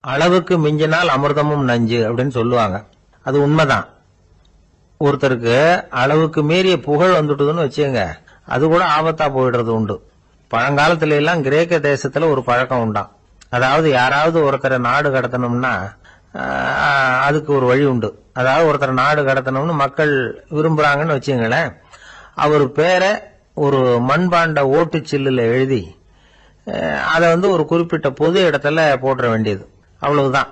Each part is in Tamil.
அளவுக்கு மிஞ்சினால் அமிர்தமும் நஞ்சு அப்படின்னு சொல்லுவாங்க. அது உண்மைதான். ஒருத்தருக்கு அளவுக்கு மீறிய புகழ் வந்துட்டுதுன்னு வச்சுங்க, அது கூட ஆபத்தா போயிடுறது உண்டு. பழங்காலத்துல எல்லாம் கிரேக்க தேசத்துல ஒரு பழக்கம் உண்டாம். அதாவது யாராவது ஒருத்தரை நாடு கடத்தணும்னா அதுக்கு ஒரு வழி உண்டு. அதாவது ஒருத்தரை நாடு கடத்தணும்னு மக்கள் விரும்புறாங்கன்னு வச்சுங்களேன், அவர் பேரை ஒரு மண்பாண்ட ஓட்டு சில்லுல எழுதி அதை ஒரு குறிப்பிட்ட பொது இடத்துல போட்டுற வேண்டியது, அவ்வளவுதான்.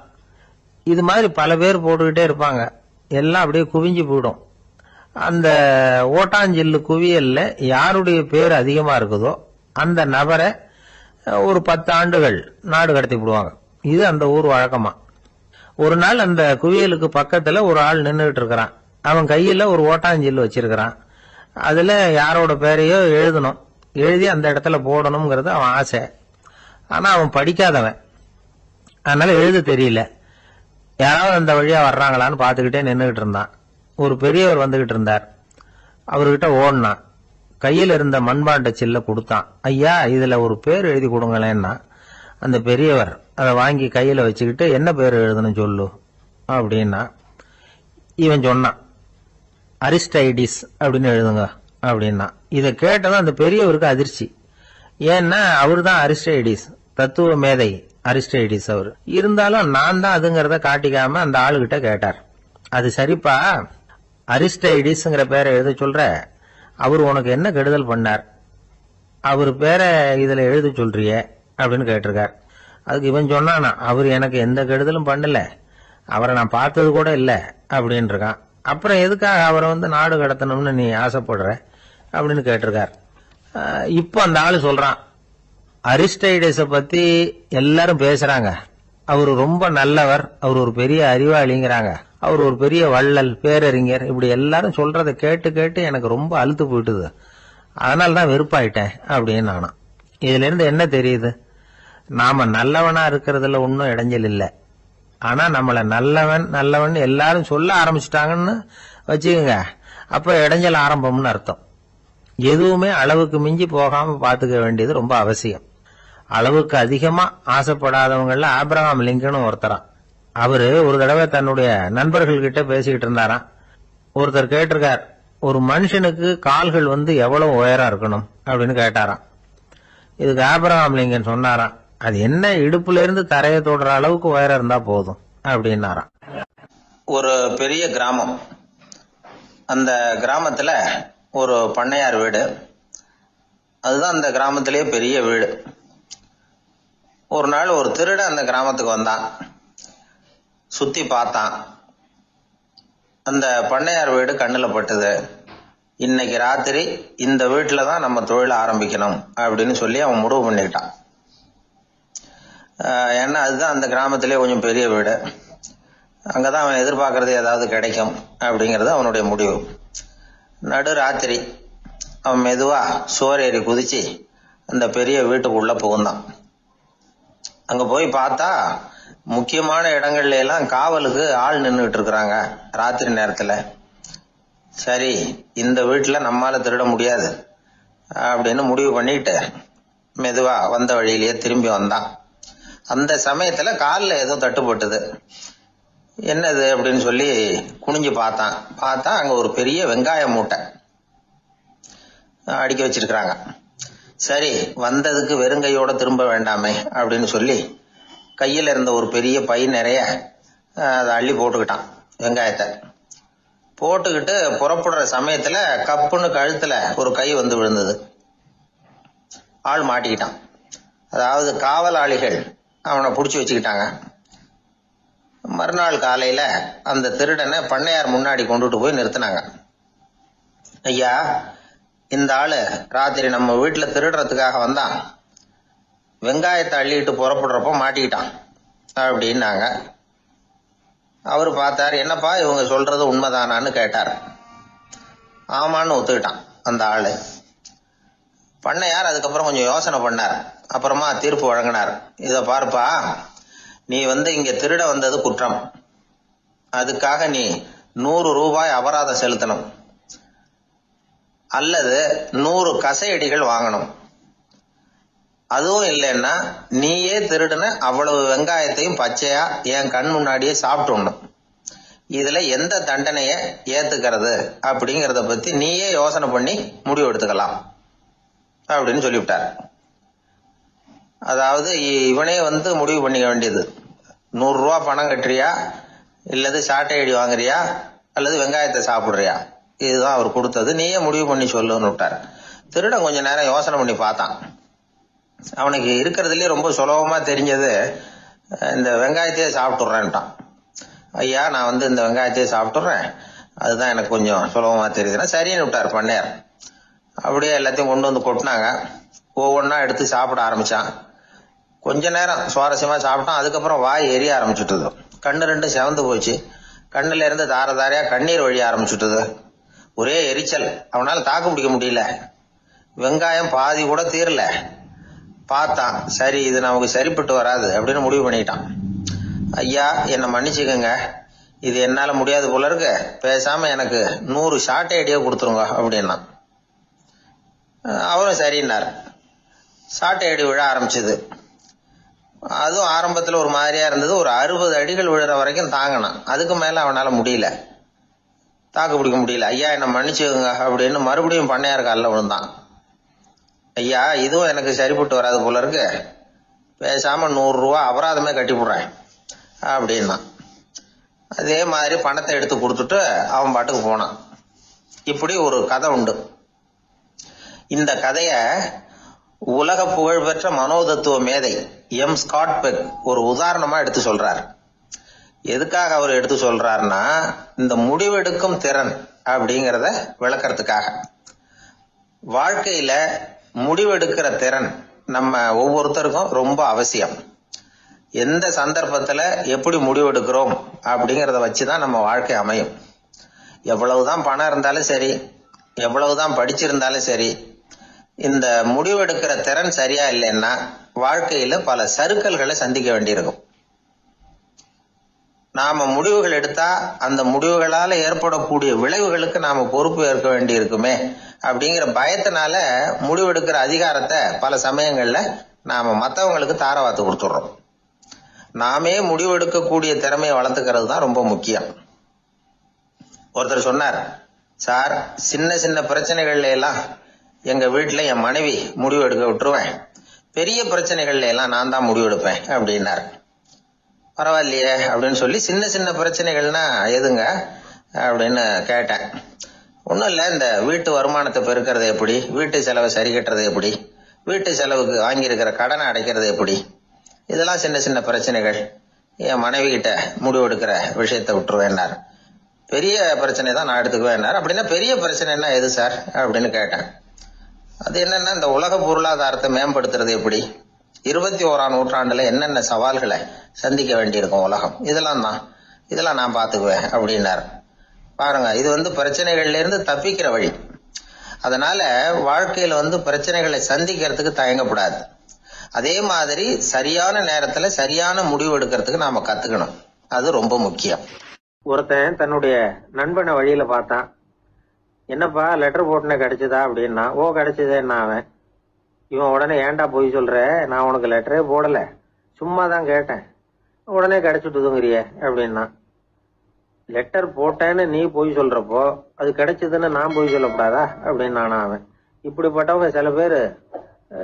இது மாதிரி பல பேர் போட்டுக்கிட்டே இருப்பாங்க. எல்லாம் அப்படியே குவிஞ்சு போயிடும். அந்த ஓட்டாஞ்சில்லு குவியல்ல யாருடைய பேர் அதிகமா இருக்குதோ அந்த நபரை ஒரு 10 ஆண்டுகள் நாடு கடத்தி விடுவாங்க. இது அந்த ஊர் வழக்கமா. ஒரு நாள் அந்த குவியலுக்கு பக்கத்துல ஒரு ஆள் நின்றுட்டு இருக்கிறான். அவன் கையில ஒரு ஓட்டாஞ்சில்லு வச்சிருக்கிறான். அதுல யாரோட பேரையோ எழுதணும், எழுதி அந்த இடத்துல போடணுங்கிறது அவன் ஆசை. ஆனா அவன் படிக்காதவன், அதனால எழுத தெரியல. யாராவது அந்த வழியா வர்றாங்களான்னு பாத்துக்கிட்டே நின்றுகிட்டு இருந்தான். ஒரு பெரியவர் வந்துகிட்டு இருந்தார். அவர்கிட்ட ஓடினான். கையில் இருந்த மண்பாண்ட சில்ல கொடுத்தான். ஐயா, இதுல ஒரு பேர் எழுதி கொடுங்களேன்னா. அந்த பெரியவர் அதை வாங்கி கையில வச்சுக்கிட்டு, என்ன பேர் எழுதணும் சொல்லு அப்படின்னா. இவன் சொன்னான், அரிஸ்டைடிஸ் அப்படின்னு எழுதுங்க அப்படின்னா. இதை கேட்டதும் அந்த பெரியவருக்கு அதிர்ச்சி. ஏன்னா அவரு தான் அரிஸ்டைடிஸ், தத்துவ மேதை அரிஸ்டைடிஸ் அவர். இருந்தாலும் நான் தான் அதுங்கிறத காட்டிக்காம அந்த ஆளுகிட்ட கேட்டார். அது சரிப்பா, அரிஸ்டைடிஸ்ங்கிற பேரை எழுத சொல்ற, அவர் உனக்கு என்ன கெடுதல் பண்ணார், அவர் பேரை இதுல எழுத சொல்றிய அப்படின்னு கேட்டிருக்கார். அதுக்கு இவன் சொன்னானா, அவர் எனக்கு எந்த கெடுதலும் பண்ணல, அவரை நான் பார்த்தது கூட இல்லை அப்படின்னு இருக்கான். அப்புறம் எதுக்காக அவரை நாடு கடத்தணும்னு நீ ஆசைப்படுற அப்படின்னு கேட்டிருக்கார். இப்போ அந்த ஆளு சொல்றான், அரிஸ்டைடஸ பத்தி எல்லாரும் பேசுறாங்க, அவர் ரொம்ப நல்லவர், அவர் ஒரு பெரிய அறிவாளிங்கிறாங்க, அவர் ஒரு பெரிய வள்ளல், பேரறிஞர், இப்படி எல்லாரும் சொல்றதை கேட்டு கேட்டு எனக்கு ரொம்ப அலுத்து போயிட்டுது, அதனாலதான் வெறுப்பாயிட்டேன் அப்படின்னு நானா. இதுல இருந்து என்ன தெரியுது, நாம நல்லவனா இருக்கிறதுல ஒன்னும் இடைஞ்சல் இல்லை. ஆனா நம்மள நல்லவன் நல்லவன் எல்லாரும் சொல்ல ஆரம்பிச்சுட்டாங்கன்னு வச்சுக்கோங்க, அப்ப இடைஞ்சல் ஆரம்பம்னு அர்த்தம். எதுவுமே அளவுக்கு மிஞ்சி போகாம பாத்துக்க வேண்டியது ரொம்ப அவசியம். அளவுக்கு அதிகமா ஆசைப்படாதவங்கள ஆபிரகாம் லிங்கனும் ஒருத்தரா. அவரு ஒரு தடவை தன்னுடைய நண்பர்கள் கிட்ட பேசிக்கிட்டு இருந்தாராம். ஒருத்தர் கேட்டிருக்கார், ஒரு மனுஷனுக்கு கால்கள் எவ்வளவு உயரம் இருக்கணும் அப்படின்னு கேட்டாராம். இதுக்கு ஆபிரகாம் லிங்கன் சொன்னாராம், அது என்ன, இடுப்புல இருந்து தரையை தொடுற அளவுக்கு உயரம் இருந்தா போதும் அப்படின்னாராம். ஒரு பெரிய கிராமம். அந்த கிராமத்துல ஒரு பண்ணையார் வீடு, அதுதான் அந்த கிராமத்திலேயே பெரிய வீடு. ஒரு நாள் ஒரு திருடன் அந்த கிராமத்துக்கு வந்தான். சுத்தி பார்த்தான். அந்த பண்ணையார் வீடு கண்ணுல பட்டுது. இன்னைக்கு ராத்திரி இந்த வீட்டுல தான் நம்ம தொழில் ஆரம்பிக்கணும் அப்படின்னு சொல்லி அவன் முடிவு பண்ணிக்கிட்டான். ஏன்னா அதுதான் அந்த கிராமத்திலே கொஞ்சம் பெரிய வீடு, அங்கதான் அவன் எதிர்பார்க்கறது ஏதாவது கிடைக்கும் அப்படிங்கறது அவனுடைய முடிவு. நடு ராத்திரி அவன் மெதுவா சோரேறி குதிச்சு அந்த பெரிய வீட்டுக்குள்ள புகுந்தான். அங்க போய் பார்த்தா முக்கியமான இடங்கள்ல எல்லாம் காவலுக்கு ஆள் நின்றுட்டு இருக்கிறாங்க ராத்திரி நேரத்துல. சரி, இந்த வீட்டுல நம்மால திருட முடியாது அப்படின்னு முடிவு பண்ணிட்டு மெதுவா வந்த வழியிலேயே திரும்பி வந்தான். அந்த சமயத்துல காலில் ஏதோ தட்டுப்பட்டது. என்னது அப்படின்னு சொல்லி குனிஞ்சு பார்த்தா அங்க ஒரு பெரிய வெங்காய மூட்டை அடுக்கி வச்சிருக்கிறாங்க. சரி, வந்ததுக்கு வெறுங்கையோட திரும்ப வேண்டாமே அப்படின்னு சொல்லி கையில இருந்த ஒரு பெரிய பை நிறைய அதை அள்ளி போட்டுக்கிட்டான். வெங்காயத்தை போட்டுக்கிட்டு புறப்படுற சமயத்துல கப்புன்னு கழுத்துல ஒரு கை விழுந்தது. ஆள் மாட்டிக்கிட்டான். அதாவது காவலாளிகள் அவனை புடிச்சு வச்சுக்கிட்டாங்க. மறுநாள் காலையில அந்த திருடனை பண்ணையார் முன்னாடி கொண்டுட்டு போய் நிறுத்தினாங்க. ஐயா, இந்த ஆளு ராத்திரி நம்ம வீட்டுல திருடுறதுக்காக வந்தான், வெங்காயத்தை அள்ளிட்டு புறப்படுறப்போ மாட்டிக்கிட்டான் அப்படின்னாங்க. அவரு பார்த்தாரு, என்னப்பா இவங்க சொல்றது உண்மைதானான்னு கேட்டார். ஆமான்னு ஒத்துக்கிட்டான் அந்த ஆளு. பண்ணையார் அதுக்கப்புறம் கொஞ்சம் யோசனை பண்ணார். அப்புறமா தீர்ப்பு வழங்கினார். இத பாருப்பா, நீ இங்க திருட வந்தது குற்றம், அதுக்காக நீ 100 ரூபாய் அபராதம் செலுத்தணும், அல்லது 100 கசையடிகள் வாங்கணும், அதுவும் இல்லைன்னா நீயே திருடுன அவ்வளவு வெங்காயத்தையும் பச்சையா என் கண் முன்னாடியே சாப்பிட்டுணும். இதுல எந்த தண்டனைய ஏத்துக்கிறது அப்படிங்கறத பத்தி நீயே யோசனை பண்ணி முடிவு எடுத்துக்கலாம் அப்படின்னு சொல்லிவிட்டார். அதாவது இவனே முடிவு பண்ணிக்க வேண்டியது, 100 ரூபா பணம் கட்டுறியா, இல்லது சாட்டை அடி வாங்குறியா, அல்லது வெங்காயத்தை சாப்பிடுறியா, இதுதான் அவர் கொடுத்தது, நீயே முடிவு பண்ணி சொல்லுன்னு விட்டார். திருடன் கொஞ்ச நேரம் யோசனை பண்ணி பார்த்தான். அவனுக்கு இருக்கிறதுலயே ரொம்ப சுலபமா தெரிஞ்சது இந்த வெங்காயத்தையே சாப்பிட்டுறேன்ட்டான். ஐயா நான் இந்த வெங்காயத்தையே சாப்பிட்டுறேன், அதுதான் எனக்கு கொஞ்சம் சுலபமா தெரியுதுன்னா சரின்னு விட்டார் பண்ணையார். அப்படியே எல்லாத்தையும் கொண்டு கொட்டினாங்க. ஒவ்வொன்னா எடுத்து சாப்பிட ஆரம்பிச்சான். கொஞ்ச நேரம் சுவாரஸ்யமா சாப்பிட்டான். அதுக்கப்புறம் வாய் எரிய ஆரம்பிச்சுட்டுது, கண்ணு ரெண்டும் செவந்து போச்சு, கண்ணுல இருந்து தார தாரையா கண்ணீர் வழிய ஆரம்பிச்சுட்டுது. ஒரே எரிச்சல், அவனால தாக்கு பிடிக்க முடியல. வெங்காயம் பாதி கூட தீரல. பார்த்தான், சரி இது நமக்கு சரிப்பட்டு வராது அப்படின்னு முடிவு பண்ணிட்டான். ஐயா என்னை மன்னிச்சுக்கங்க, இது என்னால முடியாது போல இருக்கு, பேசாம எனக்கு 100 ஷார்ட் ஐடியா கொடுத்துருங்க அப்படின்னா. அவரும் சரின்னார். ஷார்ட் ஐடி விழ ஆரம்பிச்சது. அதுவும் ஆரம்பத்துல ஒரு மாதிரியா இருந்தது. ஒரு 60 அடிகள் விழுற வரைக்கும் தாங்கினான். அதுக்கு மேல அவனால முடியல, தாக்கு பிடிக்க முடியல. ஐயா என்னை மன்னிச்சுக்கோங்க அப்படின்னு மறுபடியும் பண்ணையார் காலில் விழுந்தான். ஐயா இதுவும் எனக்கு சரிப்பட்டு வராது போல இருக்கு, பேசாம 100 ரூபா அபராதமே கட்டி போடுறேன் அப்படின்னா. அதே மாதிரி பணத்தை எடுத்து கொடுத்துட்டு அவன் பாட்டுக்கு போனான். இப்படி ஒரு கதை உண்டு. இந்த கதைய உலக புகழ்பெற்ற மனோதத்துவ மேதை எம் ஸ்காட் பெக் ஒரு உதாரணமா எடுத்து சொல்றார். எதுக்காக அவர் எடுத்து சொல்றாருன்னா, இந்த முடிவெடுக்கும் திறன் அப்படிங்கறத விளக்கறதுக்காக. வாழ்க்கையில முடிவெடுக்கிற திறன் நம்ம ஒவ்வொருத்தருக்கும் ரொம்ப அவசியம். எந்த சந்தர்ப்பத்துல எப்படி முடிவெடுக்கிறோம் அப்படிங்கறத வச்சுதான் நம்ம வாழ்க்கை அமையும். எவ்வளவுதான் பணம் இருந்தாலும் சரி, எவ்வளவுதான் படிச்சிருந்தாலும் சரி, இந்த முடிவெடுக்கிற திறன் சரியா இல்லைன்னா வாழ்க்கையில பல சறுக்கல்களை சந்திக்க வேண்டியிருக்கும். நாம முடிவுகள் எடுத்தா அந்த முடிவுகளால ஏற்படக்கூடிய விளைவுகளுக்கு நாம பொறுப்பு ஏற்க வேண்டி இருக்குமே அப்படிங்கிற பயத்தினால முடிவெடுக்கிற அதிகாரத்தை பல சமயங்கள்ல நாம மற்றவங்களுக்கு தாரவாத்து கொடுத்துடுறோம். நாமே முடிவெடுக்கக்கூடிய திறமையை வளர்த்துக்கிறது தான் ரொம்ப முக்கியம். ஒருத்தர் சொன்னார், சார் சின்ன சின்ன பிரச்சனைகள்ல எல்லாம் எங்க வீட்டுல என் மனைவி முடிவு எடுக்க விட்டுருவேன், பெரிய பிரச்சனைகள்ல எல்லாம் நான் தான் முடிவெடுப்பேன் அப்படின்னாரு. பரவாயில்லையே அப்படின்னு சொல்லி சின்ன சின்ன பிரச்சனைகள்னா எதுங்க அப்படின்னு கேட்டேன். ஒன்றும் இல்லை, இந்த வீட்டு வருமானத்தை பெருக்கிறது எப்படி, வீட்டு செலவை சரி கட்டுறது எப்படி, வீட்டு செலவுக்கு வாங்கியிருக்கிற கடனை அடைக்கிறது எப்படி, இதெல்லாம் சின்ன சின்ன பிரச்சனைகள், என் மனைவி கிட்ட முடிவு எடுக்கிற விஷயத்த விட்டுருவேன்னார். பெரிய பிரச்சனை தான் நான் எடுத்துக்குவேன்னார். அப்படின்னா பெரிய பிரச்சனைன்னா எது சார் அப்படின்னு கேட்டேன். அது என்னன்னா, இந்த உலக பொருளாதாரத்தை மேம்படுத்துறது எப்படி, 21ஆம் நூற்றாண்டுல என்னென்ன சவால்களை சந்திக்க வேண்டியிருக்கும் உலகம், இதெல்லாம் நான் பாத்துக்குவேன் அப்படின்னாரு. பாருங்க, இது பிரச்சனைகள்ல இருந்து தப்பிக்கிற வழி. அதனால வாழ்க்கையில பிரச்சனைகளை சந்திக்கிறதுக்கு தயங்கப்படாது. அதே மாதிரி சரியான நேரத்துல சரியான முடிவு எடுக்கிறதுக்கு நாம கத்துக்கணும். அது ரொம்ப முக்கியம். ஒருத்தன் தன்னுடைய நண்பனை வழியில பார்த்தான். என்னப்பா லெட்டர் போட்டுனே கிடைச்சதா அப்படின்னா. ஓ கிடைச்சதேன்னா அவன். இவன் உடனே ஏன்டா போய் சொல்ற, நான் உனக்கு லெட்டரே போடல, சும்மா தான் கேட்டேன், உடனே கிடைச்சிட்டுதுங்கிறிய அப்படின்னா. லெட்டர் போட்டேன்னு நீ போய் சொல்றப்போ அது கிடைச்சதுன்னு நான் போய் சொல்லக்கூடாதா அப்படின்னு நானா அவன். இப்படிப்பட்டவங்க சில பேர்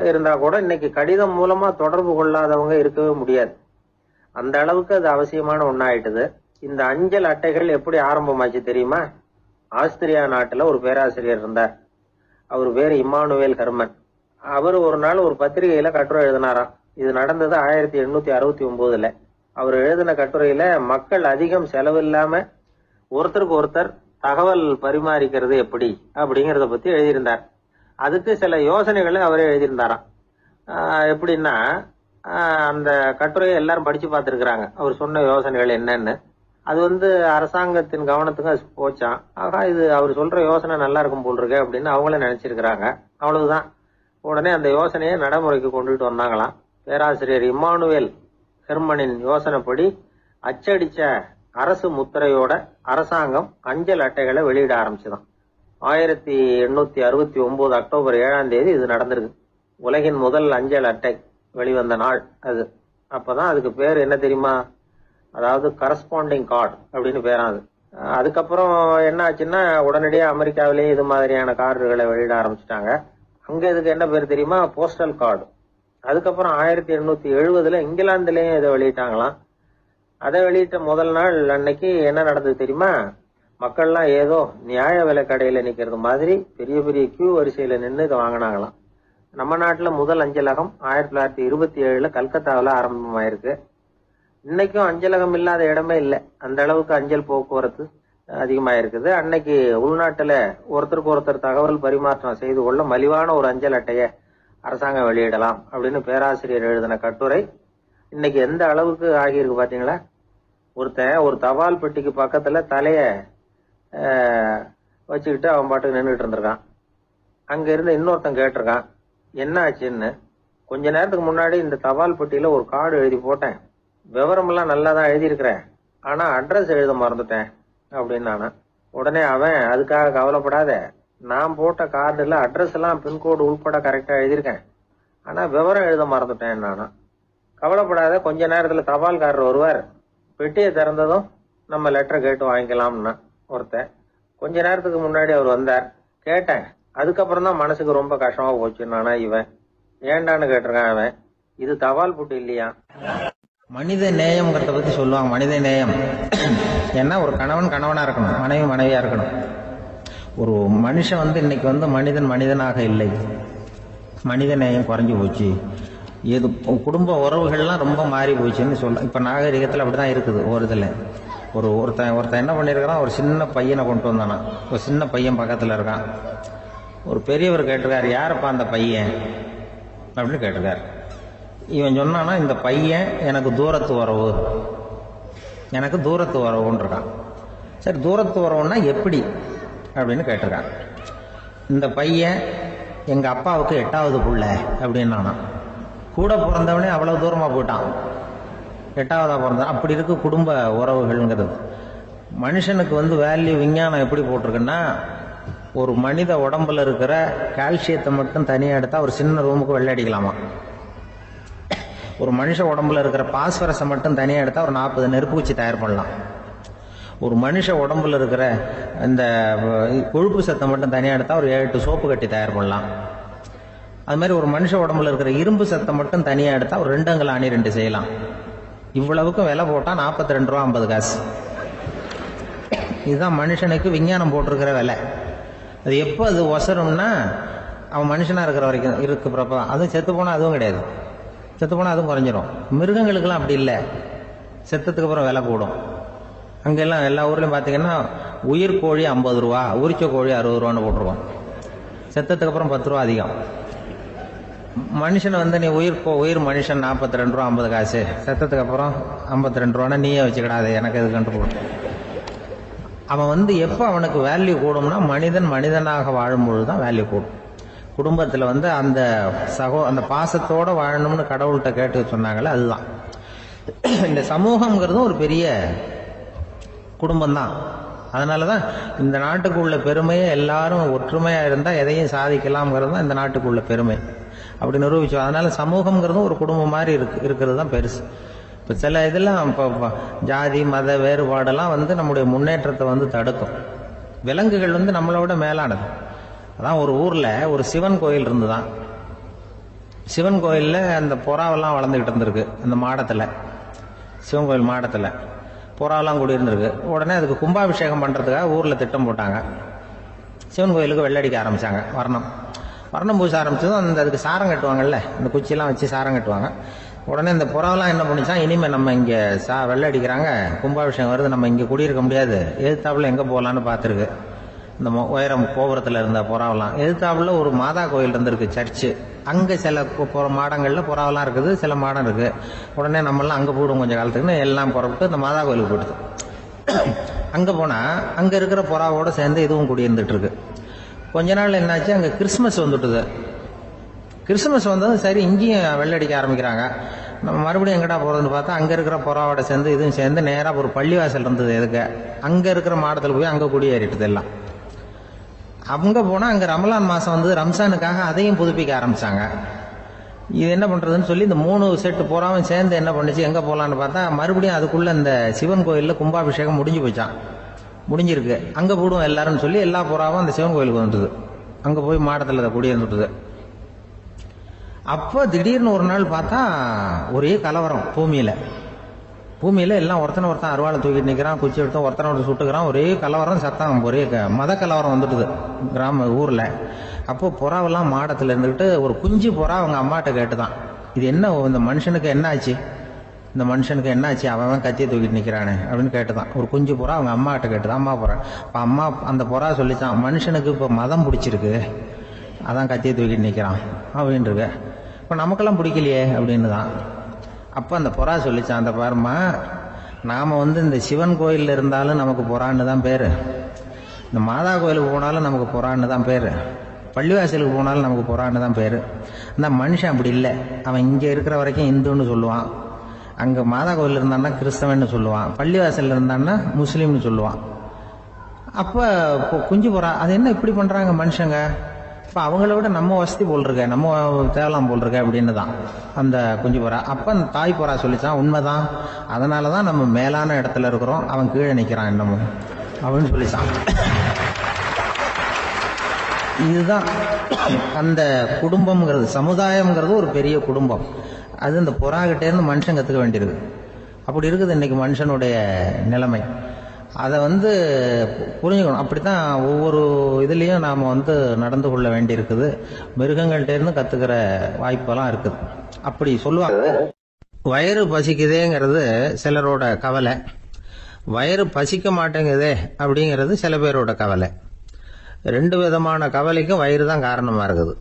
இருந்தா கூட இன்னைக்கு கடிதம் மூலமா தொடர்பு கொள்ளாதவங்க இருக்கவே முடியாது. அந்த அளவுக்கு அது அவசியமான ஒன்னாயிட்டுது. இந்த அஞ்சல் அட்டைகள் எப்படி ஆரம்பமாச்சு தெரியுமா? ஆஸ்திரியா நாட்டுல ஒரு பேராசிரியர் இருந்தார். அவர் பேரு இம்மானுவேல் ஹெர்மன். அவர் ஒரு நாள் ஒரு பத்திரிகையில கட்டுரை எழுதினாராம். இது நடந்தது 1869. அவர் எழுதின கட்டுரையில மக்கள் அதிகம் செலவில்லாம ஒருத்தருக்கு ஒருத்தர் தகவல் பரிமாறிக்கிறது எப்படி அப்படிங்கறத பத்தி எழுதியிருந்தார். அதுக்கு சில யோசனைகளை அவரே எழுதியிருந்தாராம். எப்படின்னா, அந்த கட்டுரையை எல்லாரும் படிச்சு பார்த்திருக்கிறாங்க. அவர் சொன்ன யோசனைகள் என்னன்னு. அது அரசாங்கத்தின் கவனத்துக்கு அது போச்சான். ஆகா, இது அவர் சொல்ற யோசனை நல்லா இருக்கும் போல் இருக்கு அப்படின்னு அவங்களே நினைச்சிருக்கிறாங்க. அவ்வளவுதான். உடனே அந்த யோசனையை நடைமுறைக்கு கொண்டுட்டு வந்தாங்களாம். பேராசிரியர் இம்மானுவேல் ஹெர்மனின் யோசனைப்படி அச்சடிச்ச அரசு முத்திரையோட அரசாங்கம் அஞ்சல் அட்டைகளை வெளியிட ஆரம்பிச்சுதான். 1869 அக்டோபர் 7ஆம் தேதி இது நடந்திருக்கு. உலகின் முதல் அஞ்சல் அட்டை வெளிவந்த நாள் அது. அப்பதான் அதுக்கு பேர் என்ன தெரியுமா? அதாவது கரஸ்பாண்டிங் கார்டு அப்படின்னு பேராது. அதுக்கப்புறம் என்ன ஆச்சுன்னா உடனடியாக அமெரிக்காவிலேயே இது மாதிரியான கார்டுகளை வெளியிட ஆரம்பிச்சிட்டாங்க. அங்க இதுக்கு என்ன பேர் தெரியுமா? Postal card. அதுக்கப்புறம் 1870 இங்கிலாந்துலயும் இதை வெளியிட்டாங்களாம். அதை வெளியிட்ட முதல் நாள் அன்னைக்கு என்ன நடந்தது தெரியுமா? மக்கள்லாம் ஏதோ நியாய விலை கடையில நிக்கிறது மாதிரி பெரிய பெரிய கியூ வரிசையில நின்று இதை வாங்கினாங்களாம். நம்ம நாட்டுல முதல் அஞ்சலகம் 1927 கல்கத்தாவில் ஆரம்பமாயிருக்கு. இன்னைக்கும் அஞ்சலகம் இல்லாத இடமே இல்லை. அந்த அளவுக்கு அஞ்சல் போக்குவரத்து அதிகமாயிருக்குது. அன்னைக்கு உள்நாட்டுல ஒருத்தருக்கு ஒருத்தர் தகவல் பரிமாற்றம் செய்து கொள்ள மலிவான ஒரு அஞ்சல் அட்டையை அரசாங்கம் வெளியிடலாம் அப்படின்னு பேராசிரியர் எழுதின கட்டுரை இன்னைக்கு எந்த அளவுக்கு ஆகியிருக்கு பாத்தீங்களா? ஒருத்தன் ஒரு தபால் பெட்டிக்கு பக்கத்துல தலைய வச்சுக்கிட்டு அவன் பாட்டுக்கு நின்றுட்டு இருந்திருக்கான். அங்க இருந்து இன்னொருத்தன் கேட்டிருக்கான் என்ன ஆச்சுன்னு. கொஞ்ச நேரத்துக்கு முன்னாடி இந்த தபால் பெட்டியில ஒரு கார்டு எழுதி போட்டேன், விவரமெல்லாம் நல்லா தான் எழுதியிருக்கிறேன், ஆனா அட்ரஸ் எழுத மறந்துட்டேன் அப்படின்னு நானா. உடனே அவன் அதுக்காக கவலைப்படாத, நான் போட்ட கார்டுல அட்ரஸ் எல்லாம் பின்கோடு உள்பட கரெக்டா எழுதியிருக்கேன், ஆனா விவரம் எழுத மறந்துட்டேன் நானா. கவலைப்படாத, கொஞ்ச நேரத்துல தபால்காரர் வருவார், பெட்டியை திறந்ததும் நம்ம லெட்டரை கேட்டு வாங்கிக்கலாம்னா ஒருத்தன். கொஞ்ச நேரத்துக்கு முன்னாடி அவர் வந்தார், கேட்டேன், அதுக்கப்புறம் தான் மனசுக்கு ரொம்ப கஷ்டமா போச்சு நானா. இவன் ஏண்டான்னு கேட்டிருக்கான். அவன் இது தபால் புட்டு இல்லையா. மனித நேயம்ங்கிறத பத்தி சொல்லுவாங்க. மனித நேயம் ஏன்னா ஒரு கணவன் கணவனா இருக்கணும், மனைவி மனைவியா இருக்கணும். ஒரு மனுஷன் இன்னைக்கு மனிதன் மனிதனாக இல்லை, மனித நேயம் குறைஞ்சு போச்சு. இது குடும்ப உறவுகள்லாம் ரொம்ப மாறி போச்சுன்னு சொல்ல. இப்ப நாகரிகத்துல அப்படிதான் இருக்குது. ஒரு இதுல ஒருத்தன் என்ன பண்ணிருக்கான், ஒரு சின்ன பையனை கொண்டு வந்தானா. ஒரு சின்ன பையன் பக்கத்துல இருக்கான். ஒரு பெரியவர் கேட்டிருக்காரு, யாரப்பா அந்த பையன் அப்படின்னு கேட்டிருக்காரு. இவன் சொன்னானா, இந்த பையன் எனக்கு தூரத்து உறவு, எனக்கு தூரத்து உறவுன்னு இருக்கான். சரி, தூரத்து உறவுன்னா எப்படி அப்படின்னு கேட்டிருக்கான். இந்த பையன் எங்க அப்பாவுக்கு 8வது புள்ள அப்படின்னு. கூட பிறந்தவனே அவ்வளவு தூரமா போயிட்டான், 8வதா பிறந்தான். அப்படி இருக்கு குடும்ப உறவுகள்ங்கிறது. மனுஷனுக்கு வேல்யூ விஞ்ஞானம் எப்படி போட்டிருக்குன்னா, ஒரு மனித உடம்புல இருக்கிற கால்சியத்தை மட்டும் தனியா எடுத்தா ஒரு சின்ன ரூமுக்கு வெள்ளை அடிக்கலாமா. ஒரு மனுஷ உடம்புல இருக்கிற பாஸ்பரஸை மட்டும் தனியா எடுத்தா ஒரு 40 நெருப்புச்சி தயார் பண்ணலாம். ஒரு மனுஷ உடம்புல இருக்கிற இந்த கொழுப்பு சத்தை மட்டும் தனியா எடுத்தா ஒரு 7 சோப்பு கட்டி தயார் பண்ணலாம். அது மாதிரி ஒரு மனுஷ உடம்புல இருக்கிற இரும்பு சத்தை மட்டும் தனியா எடுத்தா ஒரு 2 அங்குல ஆணி 2 செய்யலாம். இவ்வளவுக்கும் விலை போட்டா 42 ரூபா 50 காசு. இதுதான் மனுஷனுக்கு விஞ்ஞானம் போட்டிருக்கிற விலை. அது எப்போ அது ஒசரும்னா, அவன் மனுஷனா இருக்கிற வரைக்கும் இருக்கிறப்ப. அதுவும் செத்து போனா அதுவும் கிடையாது, செத்து போனா அதுவும் குறைஞ்சிரும். மிருகங்களுக்கெல்லாம் அப்படி இல்லை, செத்ததுக்கு அப்புறம் விலை கூடும். அங்கெல்லாம் எல்லா ஊர்லயும் பாத்தீங்கன்னா உயிர் கோழி 50 ரூபா, உரிச்ச கோழி 60 ரூபான்னு போட்டிருக்கோம். செத்ததுக்கு அப்புறம் 10 ரூபா அதிகம். மனுஷன் நீ உயிர் மனுஷன் 42 ரூபா 50 காசு, செத்ததுக்கு அப்புறம் 52 ரூபான்னா நீயே வச்சுக்கிடாது, எனக்கு இது கண்டு போட்டு. அவன் எப்ப அவனுக்கு வேல்யூ கூடும்னா, மனிதன் மனிதனாக வாழும் பொழுதுதான் வேல்யூ கூடும். குடும்பத்துல அந்த அந்த பாசத்தோட வாழணும்னு கடவுள்கிட்ட கேட்டு சொன்னாங்களே, அதுதான். இந்த சமூகம்ங்கிறதும் ஒரு பெரிய குடும்பம் தான். அதனாலதான் இந்த நாட்டுக்கு உள்ள பெருமையை எல்லாரும் ஒற்றுமையா இருந்தா எதையும் சாதிக்கலாம்ங்கிறது தான் இந்த நாட்டுக்கு உள்ள பெருமை. அப்படி நிரூபிச்சோம். அதனால சமூகம்ங்கிறதும் ஒரு குடும்பம் மாதிரி இருக்கிறது தான் பெருசு. இப்ப சில இதெல்லாம் இப்போ ஜாதி மத வேறுபாடெல்லாம் நம்முடைய முன்னேற்றத்தை தடுக்கும். விலங்குகள் நம்மளை விட மேலானது. அதான் ஒரு ஊர்ல ஒரு சிவன் கோயில் இருந்துதான். சிவன் கோயில்ல அந்த புறாவெல்லாம் வளர்ந்துகிட்டு இருந்திருக்கு. அந்த மாடத்துல, சிவன் கோயில் மாடத்துல புறாவெல்லாம் கூடி இருந்திருக்கு. உடனே அதுக்கு கும்பாபிஷேகம் பண்றதுக்காக ஊர்ல திட்டம் போட்டாங்க. சிவன் கோயிலுக்கு வெள்ளடிக்க ஆரம்பிச்சாங்க. வர்ணம் பூச ஆரம்பிச்சதும் அதுக்கு சாரம் கட்டுவாங்கல்ல, இந்த குச்சியெல்லாம் வச்சு சாரம் கட்டுவாங்க. உடனே இந்த புறாவெல்லாம் என்ன பண்ணிச்சான், இனிமே நம்ம இங்க வெள்ளை அடிக்கிறாங்க, கும்பாபிஷேகம் வருது, நம்ம இங்க குடியிருக்க முடியாது, எதிர்த்தாப்புல எங்க போகலான்னு பார்த்துருக்கு. இந்த உயரம் கோபுரத்துல இருந்த புறாவெல்லாம் எதிர்த்தாப்புல ஒரு மாதா கோயில் இருந்திருக்கு, சர்ச்சு. அங்க சில மாடங்கள்ல புறாவெல்லாம் இருக்குது, சில மாடம் இருக்கு. உடனே நம்மளாம் அங்க போயிடும் கொஞ்சம் காலத்துக்குன்னு எல்லாம் புறப்பட்டு இந்த மாதா கோயிலுக்கு போயிடுது. அங்க போனா அங்க இருக்கிற புறாவோட சேர்ந்து இதுவும் குடியிருந்துட்டு இருக்கு. கொஞ்ச நாள் என்னாச்சு, அங்க கிறிஸ்துமஸ் வந்துட்டுது. கிறிஸ்துமஸ் வந்தது சரி, இங்கேயும் வெள்ளடிக்க ஆரம்பிக்கிறாங்க. நம்ம மறுபடியும் எங்கடா போறதுன்னு பார்த்தா, அங்க இருக்கிற புறாவோட சேர்ந்து இதுவும் சேர்ந்து நேரா ஒரு பள்ளிவாசல் இருந்தது. எதுக்கு அங்க இருக்கிற மாடத்துல போய் அங்க குடியேறிட்டது எல்லாம். அங்க போனா அங்க ரமலான் மாசம் ரம்ஜானுக்காக அதையும் புதுப்பிக்க ஆரம்பிச்சாங்க. இது என்ன பண்றதுன்னு சொல்லி இந்த 3 செட்டு புறாவும் சேர்ந்து என்ன பண்ணுச்சு, எங்க போலான்னு பார்த்தா மறுபடியும் அதுக்குள்ள இந்த சிவன் கோயில்ல கும்பாபிஷேகம் முடிஞ்சு போச்சான். முடிஞ்சிருக்கு, அங்க போடுவோம் எல்லாரும் சொல்லி எல்லா புறாவும் அந்த சிவன் கோயிலுக்கு வந்துட்டுது. அங்க போய் மாடத்துல அதை குடியிருந்துட்டுது. அப்ப திடீர்னு ஒரு நாள் பார்த்தா ஒரே கலவரம் பூமியில எல்லாம் ஒருத்தனை ஒருத்தன் அருவாளை தூக்கிட்டு நிக்கிறான், குச்சி எடுத்து ஒருத்தனை சுட்டுக்கிறான், ஒரே கலவரம், சத்தம், ஒரே மத கலவரம் வந்துட்டுது ஊர்ல. அப்போ புறாவெல்லாம் மாடத்துல இருந்துகிட்டு ஒரு குஞ்சு புறா அவங்க அம்மாட்ட கேட்டுதான், இது என்ன, இந்த மனுஷனுக்கு என்ன ஆச்சு, இந்த மனுஷனுக்கு என்ன ஆச்சு, அவன் கத்தியை தூக்கிட்டு நிக்கிறானே அப்படின்னு கேட்டுதான். ஒரு குஞ்சு புறா அவங்க அம்மா கிட்ட கேட்டுதான். அம்மா புறா இப்ப அம்மா அந்த புறா சொல்லிச்சான், மனுஷனுக்கு இப்ப மதம் பிடிச்சிருக்கு, அதான் கத்தியை தூக்கிட்டு நிக்கிறான் அப்படின்னு இருக்கு. இப்ப நமக்கெல்லாம் பிடிக்கலையே அப்படின்னு தான். அப்ப அந்த புறா சொல்லிச்சான், அந்த பாருமா, நாம இந்த சிவன் கோயில்ல இருந்தாலும் நமக்கு புறான்னு தான் பேரு, இந்த மாதா கோயிலுக்கு போனாலும் நமக்கு புறான்னு தான் பேரு, பள்ளிவாசலுக்கு போனாலும் நமக்கு புறான்னு தான் பேரு. அந்த மனுஷன் அப்படி இல்லை, அவன் இங்க இருக்கிற வரைக்கும் இந்துன்னு சொல்லுவான், அங்க மாதா கோயில் இருந்தான்னா கிறிஸ்தவன்னு சொல்லுவான், பள்ளிவாசல் இருந்தான்னா முஸ்லீம்னு சொல்லுவான். அப்ப குஞ்சு புறா அது என்ன இப்படி பண்றாங்க மனுஷங்க, இப்ப அவங்கள விட நம்ம வசதி போல் இருக்க, நம்ம தேவலாம் போல் இருக்க அப்படின்னு தான் அந்த குஞ்சு புறா. அப்ப அந்த தாய் புறா சொல்லிச்சான், உண்மைதான், அதனாலதான் நம்ம மேலான இடத்துல இருக்கிறோம், அவன் கீழே நிக்கிறான் என்னமோ அப்படின்னு சொல்லிச்சான். இதுதான் அந்த குடும்பம்ங்கிறது, சமுதாயம்ங்கிறது ஒரு பெரிய குடும்பம். அது இந்த புறாகிட்டே இருந்து மனுஷன் கத்துக்க வேண்டியிருக்கு. அப்படி இருக்குது இன்னைக்கு மனுஷனுடைய நிலைமை. அதை புரிஞ்சுக்கணும். அப்படித்தான் ஒவ்வொரு இதுலயும் நாம நடந்து கொள்ள வேண்டி இருக்குது. மிருகங்கள்ட்ட இருந்து கத்துக்கிற வாய்ப்பெல்லாம் இருக்குது. அப்படி சொல்லுவாங்க. வயிறு பசிக்குதேங்கிறது சிலரோட கவலை, வயிறு பசிக்க மாட்டேங்குதே அப்படிங்கிறது சில பேரோட கவலை. 2 விதமான கவலைக்கும் வயிறு தான் காரணமா இருக்குது.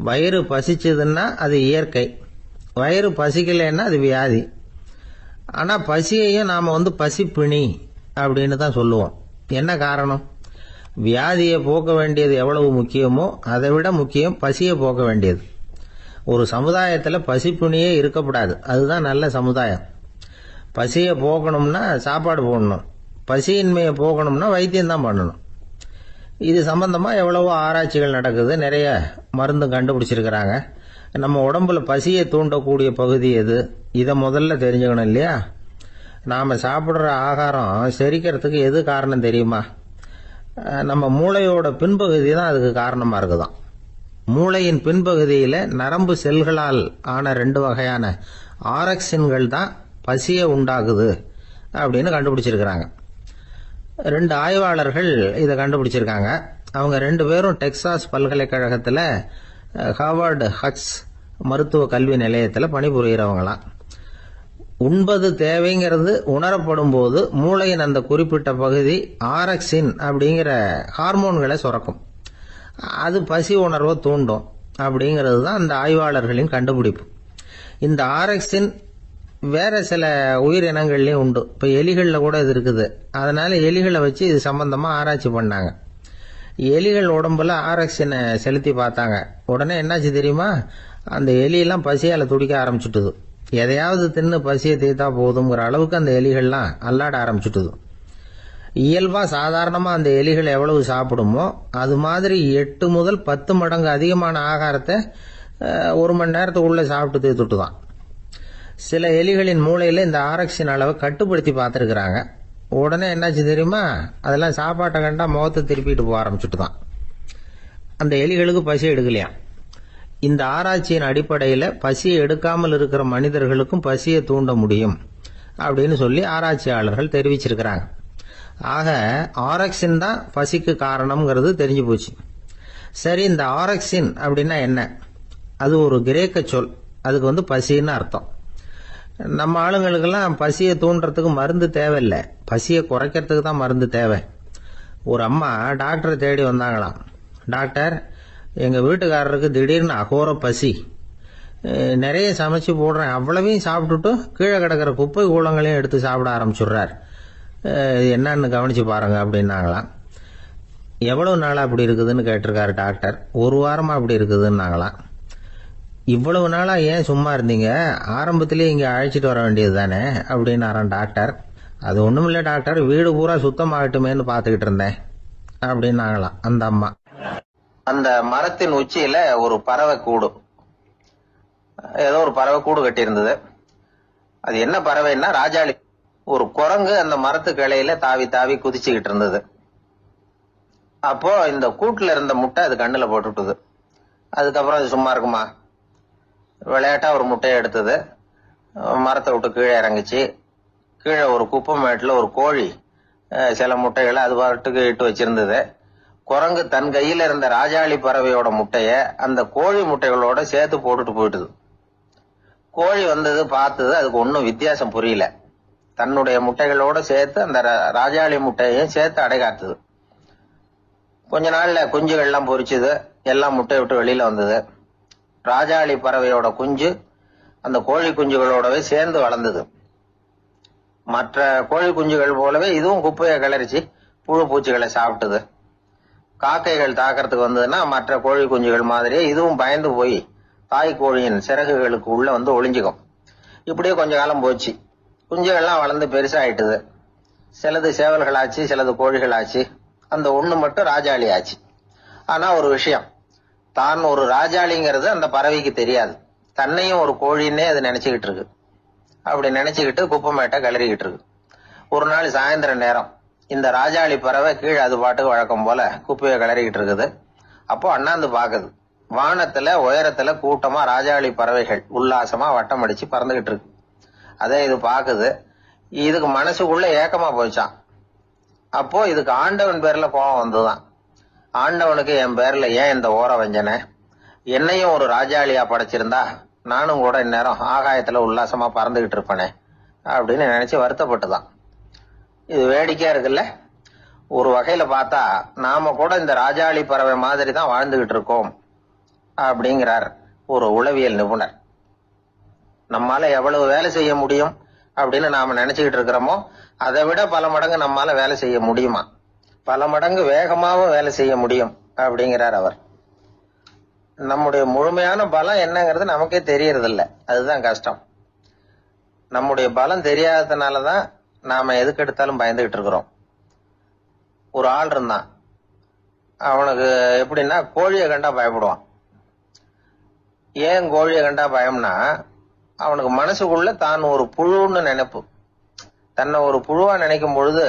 வயிறு பசிச்சதுன்னா அது இயற்கை, வயிறு பசிக்கலைன்னா அது வியாதி. ஆனா பசியையும் நாம பசிப்பிணி அப்படின்னு தான் சொல்லுவோம். என்ன காரணம்? வியாதியை போக்க வேண்டியது எவ்வளவு முக்கியமோ அதை விட முக்கியம் பசியை போக்க வேண்டியது. ஒரு சமுதாயத்துல பசிப்பிணியே இருக்கக்கூடாது, அதுதான் நல்ல சமுதாயம். பசியை போக்கணும்னா சாப்பாடு போடணும், பசியின்மையை போக்கணும்னா வைத்தியம் தான் பண்ணணும். இது சம்பந்தமா எவ்வளவோ ஆராய்ச்சிகள் நடக்குது, நிறைய மருந்து கண்டுபிடிச்சிருக்கிறாங்க. நம்ம உடம்புல பசியை தூண்டக்கூடிய பகுதி எது, இதை முதல்ல தெரிஞ்சுக்கணும் இல்லையா? நாம சாப்பிடுற ஆகாரம் செரிக்கிறதுக்கு எது காரணம் தெரியுமா? நம்ம மூளையோட பின்பகுதி தான் அதுக்கு காரணமா இருக்குதாம். மூளையின் பின்பகுதியில நரம்பு செல்களால் ஆன 2 வகையான ஆரக்சின்கள் தான் பசியை உண்டாக்குது அப்படின்னு கண்டுபிடிச்சிருக்கிறாங்க. 2 ஆய்வாளர்கள் இதை கண்டுபிடிச்சிருக்காங்க. அவங்க 2 பேரும் டெக்சாஸ் பல்கலைக்கழகத்துல ஹார்வர்டு ஹக்ஸ் மருத்துவ கல்வி நிலையத்தில் பணிபுரிகிறவங்களாம். உண்பது தேவைங்கிறது உணரப்படும் போது மூளையின் அந்த குறிப்பிட்ட பகுதி ஆரக்சின் அப்படிங்கிற ஹார்மோன்களை சுரக்கும், அது பசி உணர்வை தூண்டும் அப்படிங்கிறது தான் அந்த ஆய்வாளர்களின் கண்டுபிடிப்பு. இந்த ஆரக்சின் வேற சில உயிரினங்கள்லயும் உண்டு. இப்ப எலிகள்ல கூட இது இருக்குது. அதனால எலிகளை வச்சு இது சம்பந்தமா ஆராய்ச்சி பண்ணாங்க. எலிகள் உடம்புல ஆரக்சினை செலுத்தி பார்த்தாங்க. உடனே என்னாச்சு தெரியுமா? அந்த எலியெல்லாம் பசியால துடிக்க ஆரம்பிச்சுட்டுது. எதையாவது தின்னு பசியை தீர்த்தா போதுங்கிற அளவுக்கு அந்த எலிகள்லாம் அல்லாட ஆரம்பிச்சுட்டுது. இயல்பா சாதாரணமா அந்த எலிகள் எவ்வளவு சாப்பிடுமோ அது மாதிரி 8 முதல் 10 மடங்கு அதிகமான ஆகாரத்தை 1 மணி நேரத்துக்குள்ள சாப்பிட்டு தீர்த்துட்டுதான். சில எலிகளின் மூளையில இந்த ஆரக்சின் அளவை கட்டுப்படுத்தி பார்த்திருக்கிறாங்க. உடனே என்னாச்சு தெரியுமா? அதெல்லாம் சாப்பாட்டை கண்டா முகத்தை திருப்பிட்டு போக ஆரம்பிச்சுட்டுதான். அந்த எலிகளுக்கு பசி எடுக்கலையாம். இந்த ஆராய்ச்சியின் அடிப்படையில பசியை எடுக்காமல் இருக்கிற மனிதர்களுக்கும் பசியை தூண்ட முடியும் அப்படின்னு சொல்லி ஆராய்ச்சியாளர்கள் தெரிவிச்சிருக்கிறாங்க. ஆக ஆரக்சின் தான் பசிக்கு காரணம்ங்கிறது தெரிஞ்சு போச்சு. சரி, இந்த ஆரக்சின் அப்படின்னா என்ன? அது ஒரு கிரேக்க சொல், அதுக்கு பசின்னு அர்த்தம். நம்ம ஆளுங்களுக்கெல்லாம் பசியை தூண்டுறதுக்கு மருந்து தேவையில்லை, பசியை குறைக்கிறதுக்கு தான் மருந்து தேவை. ஒரு அம்மா டாக்டரை தேடி வந்தாங்களாம். டாக்டர், எங்க வீட்டுக்காரருக்கு திடீர்னு அகோர பசி, நிறைய சமைச்சு போடுறேன், அவ்வளவையும் சாப்பிட்டுட்டு கீழே கிடக்கிற குப்பை கூலங்களையும் எடுத்து சாப்பிட ஆரம்பிச்சுடுறார், என்னன்னு கவனிச்சு பாருங்க அப்படின்னாங்களாம். எவ்வளவு நாளா அப்படி இருக்குதுன்னு கேட்டிருக்காரு டாக்டர். 1 வாரமா அப்படி இருக்குதுன்னாங்களாம். இவ்வளவு நாளா ஏன் சும்மா இருந்தீங்க, ஆரம்பத்திலேயே இங்க அழைச்சிட்டு வர வேண்டியது தானே அப்படின்னாரான் டாக்டர். அது ஒண்ணுமில்ல டாக்டர், வீடு பூரா சுத்தமாகட்டுமேன்னு பாத்துக்கிட்டு இருந்தேன் அப்படின்னாங்களாம் அந்த அம்மா. அந்த மரத்தின் உச்சியில ஒரு பறவை கூடும். ஏதோ ஒரு பறவை கூடு கட்டி இருந்தது. அது என்ன பறவைன்னா ராஜாளி. ஒரு குரங்கு அந்த மரத்து கிளையில தாவி தாவி குதிச்சுக்கிட்டு இருந்தது. அப்போ இந்த கூட்டுல இருந்த முட்டை அது கண்ணுல போட்டுட்டுது. அதுக்கப்புறம் அது சும்மா இருக்குமா? விளையாட்டா ஒரு முட்டையை எடுத்தது, மரத்தை விட்டு கீழே இறங்குச்சு. கீழே ஒரு குப்பை மேட்டுல ஒரு கோழி சில முட்டைகளை அது பாட்டுக்கு இட்டு வச்சிருந்தது. குரங்கு தன் கையில இருந்த ராஜாளி பறவையோட முட்டைய அந்த கோழி முட்டைகளோட சேர்த்து போட்டுட்டு போயிட்டுது. கோழி வந்தது, பார்த்தது, அதுக்கு ஒன்னும் வித்தியாசம் புரியல. தன்னுடைய முட்டைகளோட சேர்த்து அந்த ராஜாளி முட்டையையும் சேர்த்து அடைகாத்துது. கொஞ்ச நாள்ல குஞ்சுகள் எல்லாம் பொரிச்சுது, எல்லாம் முட்டையை விட்டு வெளியில வந்தது. ராஜாளி பறவையோட குஞ்சு அந்த கோழி குஞ்சுகளோடவே சேர்ந்து வளர்ந்தது. மற்ற கோழி குஞ்சுகள் போலவே இதுவும் குப்பையை கிளறிச்சு புழு பூச்சிகளை சாப்பிட்டது. காக்கைகள் தாக்கிறதுக்கு வந்ததுன்னா மற்ற கோழி குஞ்சுகள் மாதிரியே இதுவும் பயந்து போய் தாய் கோழியின் சிறகுகளுக்கு உள்ள வந்து ஒளிஞ்சுக்கும். இப்படியே கொஞ்ச காலம் போச்சு. குஞ்சுகள்லாம் வளர்ந்து பெருசாயிட்டுது. சிலது சேவல்கள் ஆச்சு, சிலது கோழிகள் ஆச்சு. அந்த ஒண்ணு மட்டும் ராஜாளி ஆச்சு. ஆனா ஒரு விஷயம், தான் ஒரு ராஜாளிங்கிறது அந்த பறவைக்கு தெரியாது. தன்னையும் ஒரு கோழின்னே அது நினைச்சுக்கிட்டு இருக்கு. அப்படி நினைச்சுக்கிட்டு குப்பை மேட்டை கிளறிக்கிட்டு இருக்கு. ஒரு நாள் சாயந்தர நேரம் இந்த ராஜாளி பறவை கீழே அது பாட்டுக்கு வழக்கம் போல குப்பையை கிளறிக்கிட்டு இருக்குது. அப்போ அண்ணாந்து பாக்குது. வானத்துல உயரத்துல கூட்டமா ராஜாளி பறவைகள் உல்லாசமா வட்டம் அடிச்சு பறந்துகிட்டு இருக்கு. அதே இது பாக்குது. இதுக்கு மனசுக்குள்ள ஏக்கமா போச்சான். அப்போ இதுக்கு ஆண்டவன் பேர்ல கோபம் வந்துதான். ஆண்டவனுக்கு என் பேர்ல ஏன் இந்த ஓர வஞ்சனை? என்னையும் ஒரு ராஜாளியா படைச்சிருந்தா நானும் கூட இந்நேரம் ஆகாயத்துல உல்லாசமா பறந்துகிட்டு இருப்பேனே அப்படின்னு நினைச்சு வருத்தப்பட்டுதான். இது வேடிக்கையா இருக்குல்ல? ஒரு வகையில பார்த்தா நாம கூட இந்த ராஜாளி பறவை மாதிரி தான் வாழ்ந்துகிட்டு இருக்கோம் அப்படிங்கிறார் ஒரு உளவியல் நிபுணர். நம்மால எவ்வளவு வேலை செய்ய முடியும் அப்படின்னு நாம நினைச்சுக்கிட்டு இருக்கிறோமோ அதை விட பல மடங்கு நம்மால வேலை செய்ய முடியுமா? பல மடங்கு வேகமாவும் வேலை செய்ய முடியும் அப்படிங்கிறார் அவர். நம்முடைய முழுமையான பலம் என்னங்கிறது நமக்கே தெரியறது இல்ல. அதுதான் கஷ்டம். நம்முடைய பலம் தெரியாததுனாலதான் நாம எதுக்கு எடுத்தாலும் பயந்துகிட்டு இருக்கிறோம். ஒரு ஆள் இருந்தான். அவனுக்கு எப்படின்னா கோழியை கண்டா பயப்படுவான். ஏன் கோழியை கண்டா பயம்னா, அவனுக்கு மனசுக்குள்ள தான் ஒரு புழுன்னு நினைப்பு. தன்னை ஒரு புழுவா நினைக்கும் பொழுது,